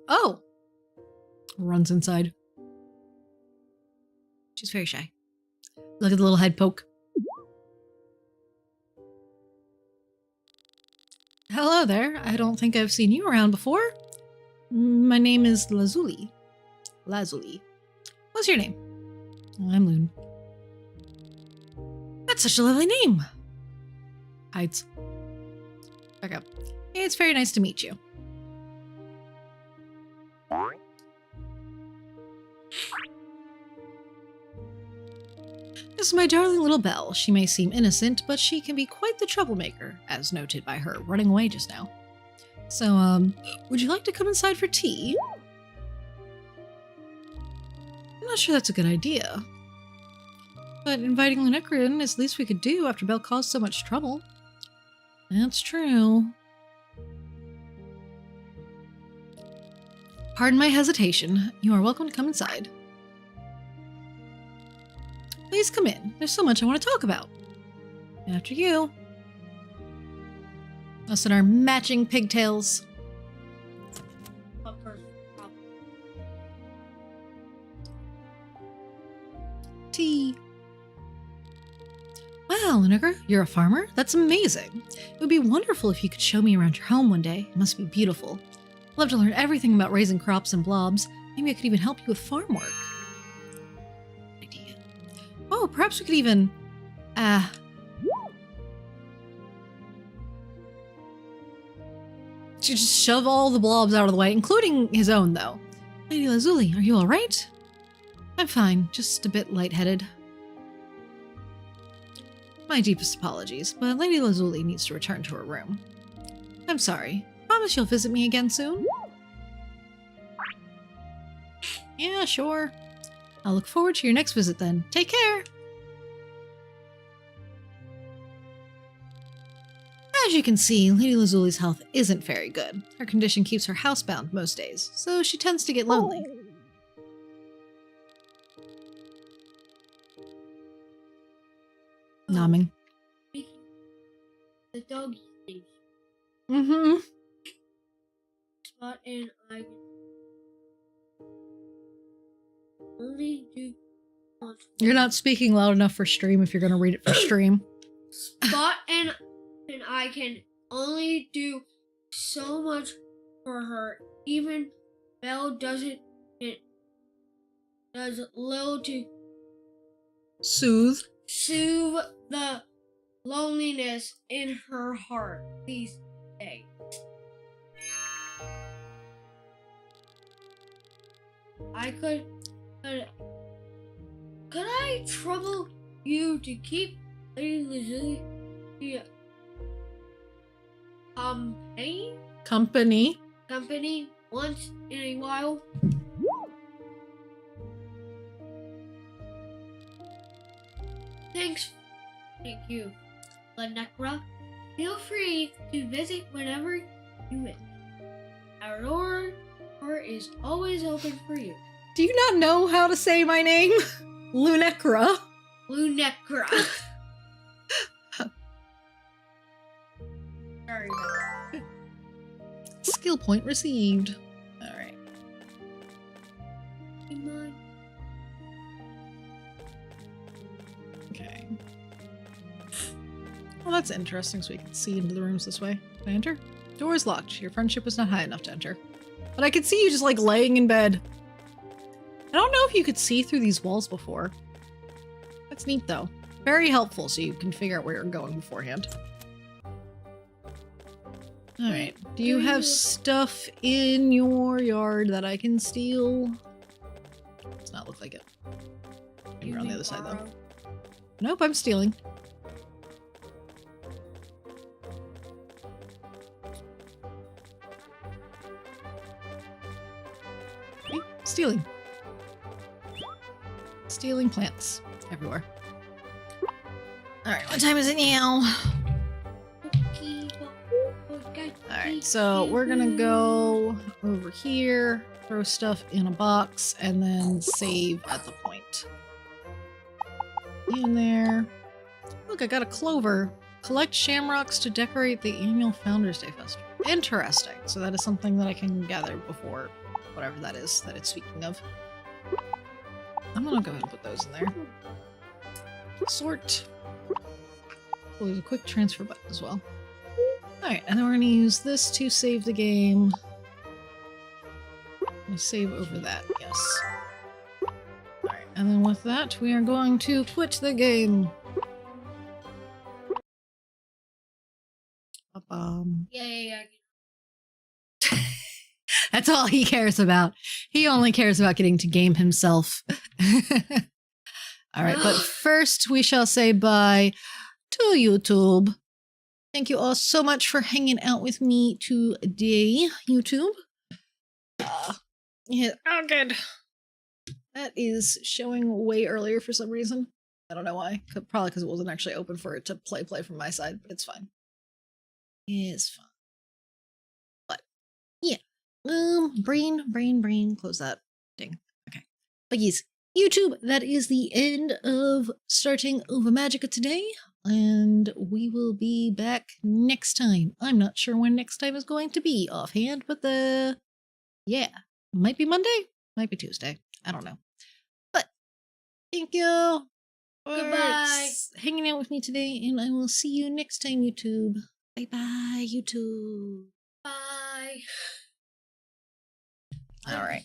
Oh! Runs inside. She's very shy. Look at the little head poke. Hello there. I don't think I've seen you around before. My name is Lazuli. Lazuli. What's your name? I'm Loon. That's such a lovely name. Hides. Back up. It's very nice to meet you. This is my darling little Belle. She may seem innocent, but she can be quite the troublemaker, as noted by her running away just now. So, would you like to come inside for tea? I'm not sure that's a good idea. But inviting Lunecra in is the least we could do after Belle caused so much trouble. That's true. Pardon my hesitation. You are welcome to come inside. Please come in. There's so much I want to talk about. After you. Us and our matching pigtails. Tea. Wow, Lunagra, you're a farmer? That's amazing. It would be wonderful if you could show me around your home one day. It must be beautiful. I'd love to learn everything about raising crops and blobs. Maybe I could even help you with farm work. Idea. Oh, perhaps we could even... just shove all the blobs out of the way, including his own, though. Lady Lazuli, are you alright? I'm fine, just a bit lightheaded. My deepest apologies, but Lady Lazuli needs to return to her room. I'm sorry. Promise you'll visit me again soon? Yeah, sure. I'll look forward to your next visit then. Take care! As you can see, Lady Lazuli's health isn't very good. Her condition keeps her housebound most days, so she tends to get lonely. Nomming. The doggy thing. Mm-hmm. Spot and I only do once. You're not speaking loud enough for stream if you're going to read it for stream. Spot and I can only do so much for her. Even Belle does little to Soothe the loneliness in her heart these days. Could I trouble you to keep Lady Lazuli company once in a while? Thank you, Lenekra. Feel free to visit whenever you wish. Our door is always open for you. Do you not know how to say my name? Lunekra. Lunekra. Sorry. Skill point received. Alright. Okay. Well, that's interesting, so we can see into the rooms this way. Can I enter? Door is locked. Your friendship was not high enough to enter. But I could see you just, like, laying in bed. I don't know if you could see through these walls before. That's neat, though. Very helpful, so you can figure out where you're going beforehand. Alright. Do you have stuff in your yard that I can steal? Does not look like it. Maybe we're on the other side, though. Nope, I'm stealing. Okay, stealing. Stealing plants everywhere. Alright, what time is it now? Alright, so we're gonna go over here, throw stuff in a box, and then save at the point. In there. Look, I got a clover. Collect shamrocks to decorate the annual Founders Day Festival. Interesting. So that is something that I can gather before whatever that is that it's speaking of. I'm gonna go ahead and put those in there. Sort. Oh, there's a quick transfer button as well. Alright, and then we're going to use this to save the game. We'll save over that, yes. Alright, and then with that, we are going to quit the game. Yeah. That's all he cares about. He only cares about getting to game himself. Alright, but first we shall say bye to YouTube. Thank you all so much for hanging out with me today, YouTube. Yeah, oh good. That is showing way earlier for some reason. I don't know why. Probably because it wasn't actually open for it to play from my side, but it's fine. It's fine. But, yeah. Brain, close that. Ding. Okay. But yes, YouTube, that is the end of starting Ova Magica today, and we will be back next time. I'm not sure when next time is going to be offhand, but yeah, might be Monday, might be Tuesday. I don't know. But thank you for Goodbye. hanging out with me today, and I will see you next time, YouTube. Bye-bye, YouTube. Bye. All right.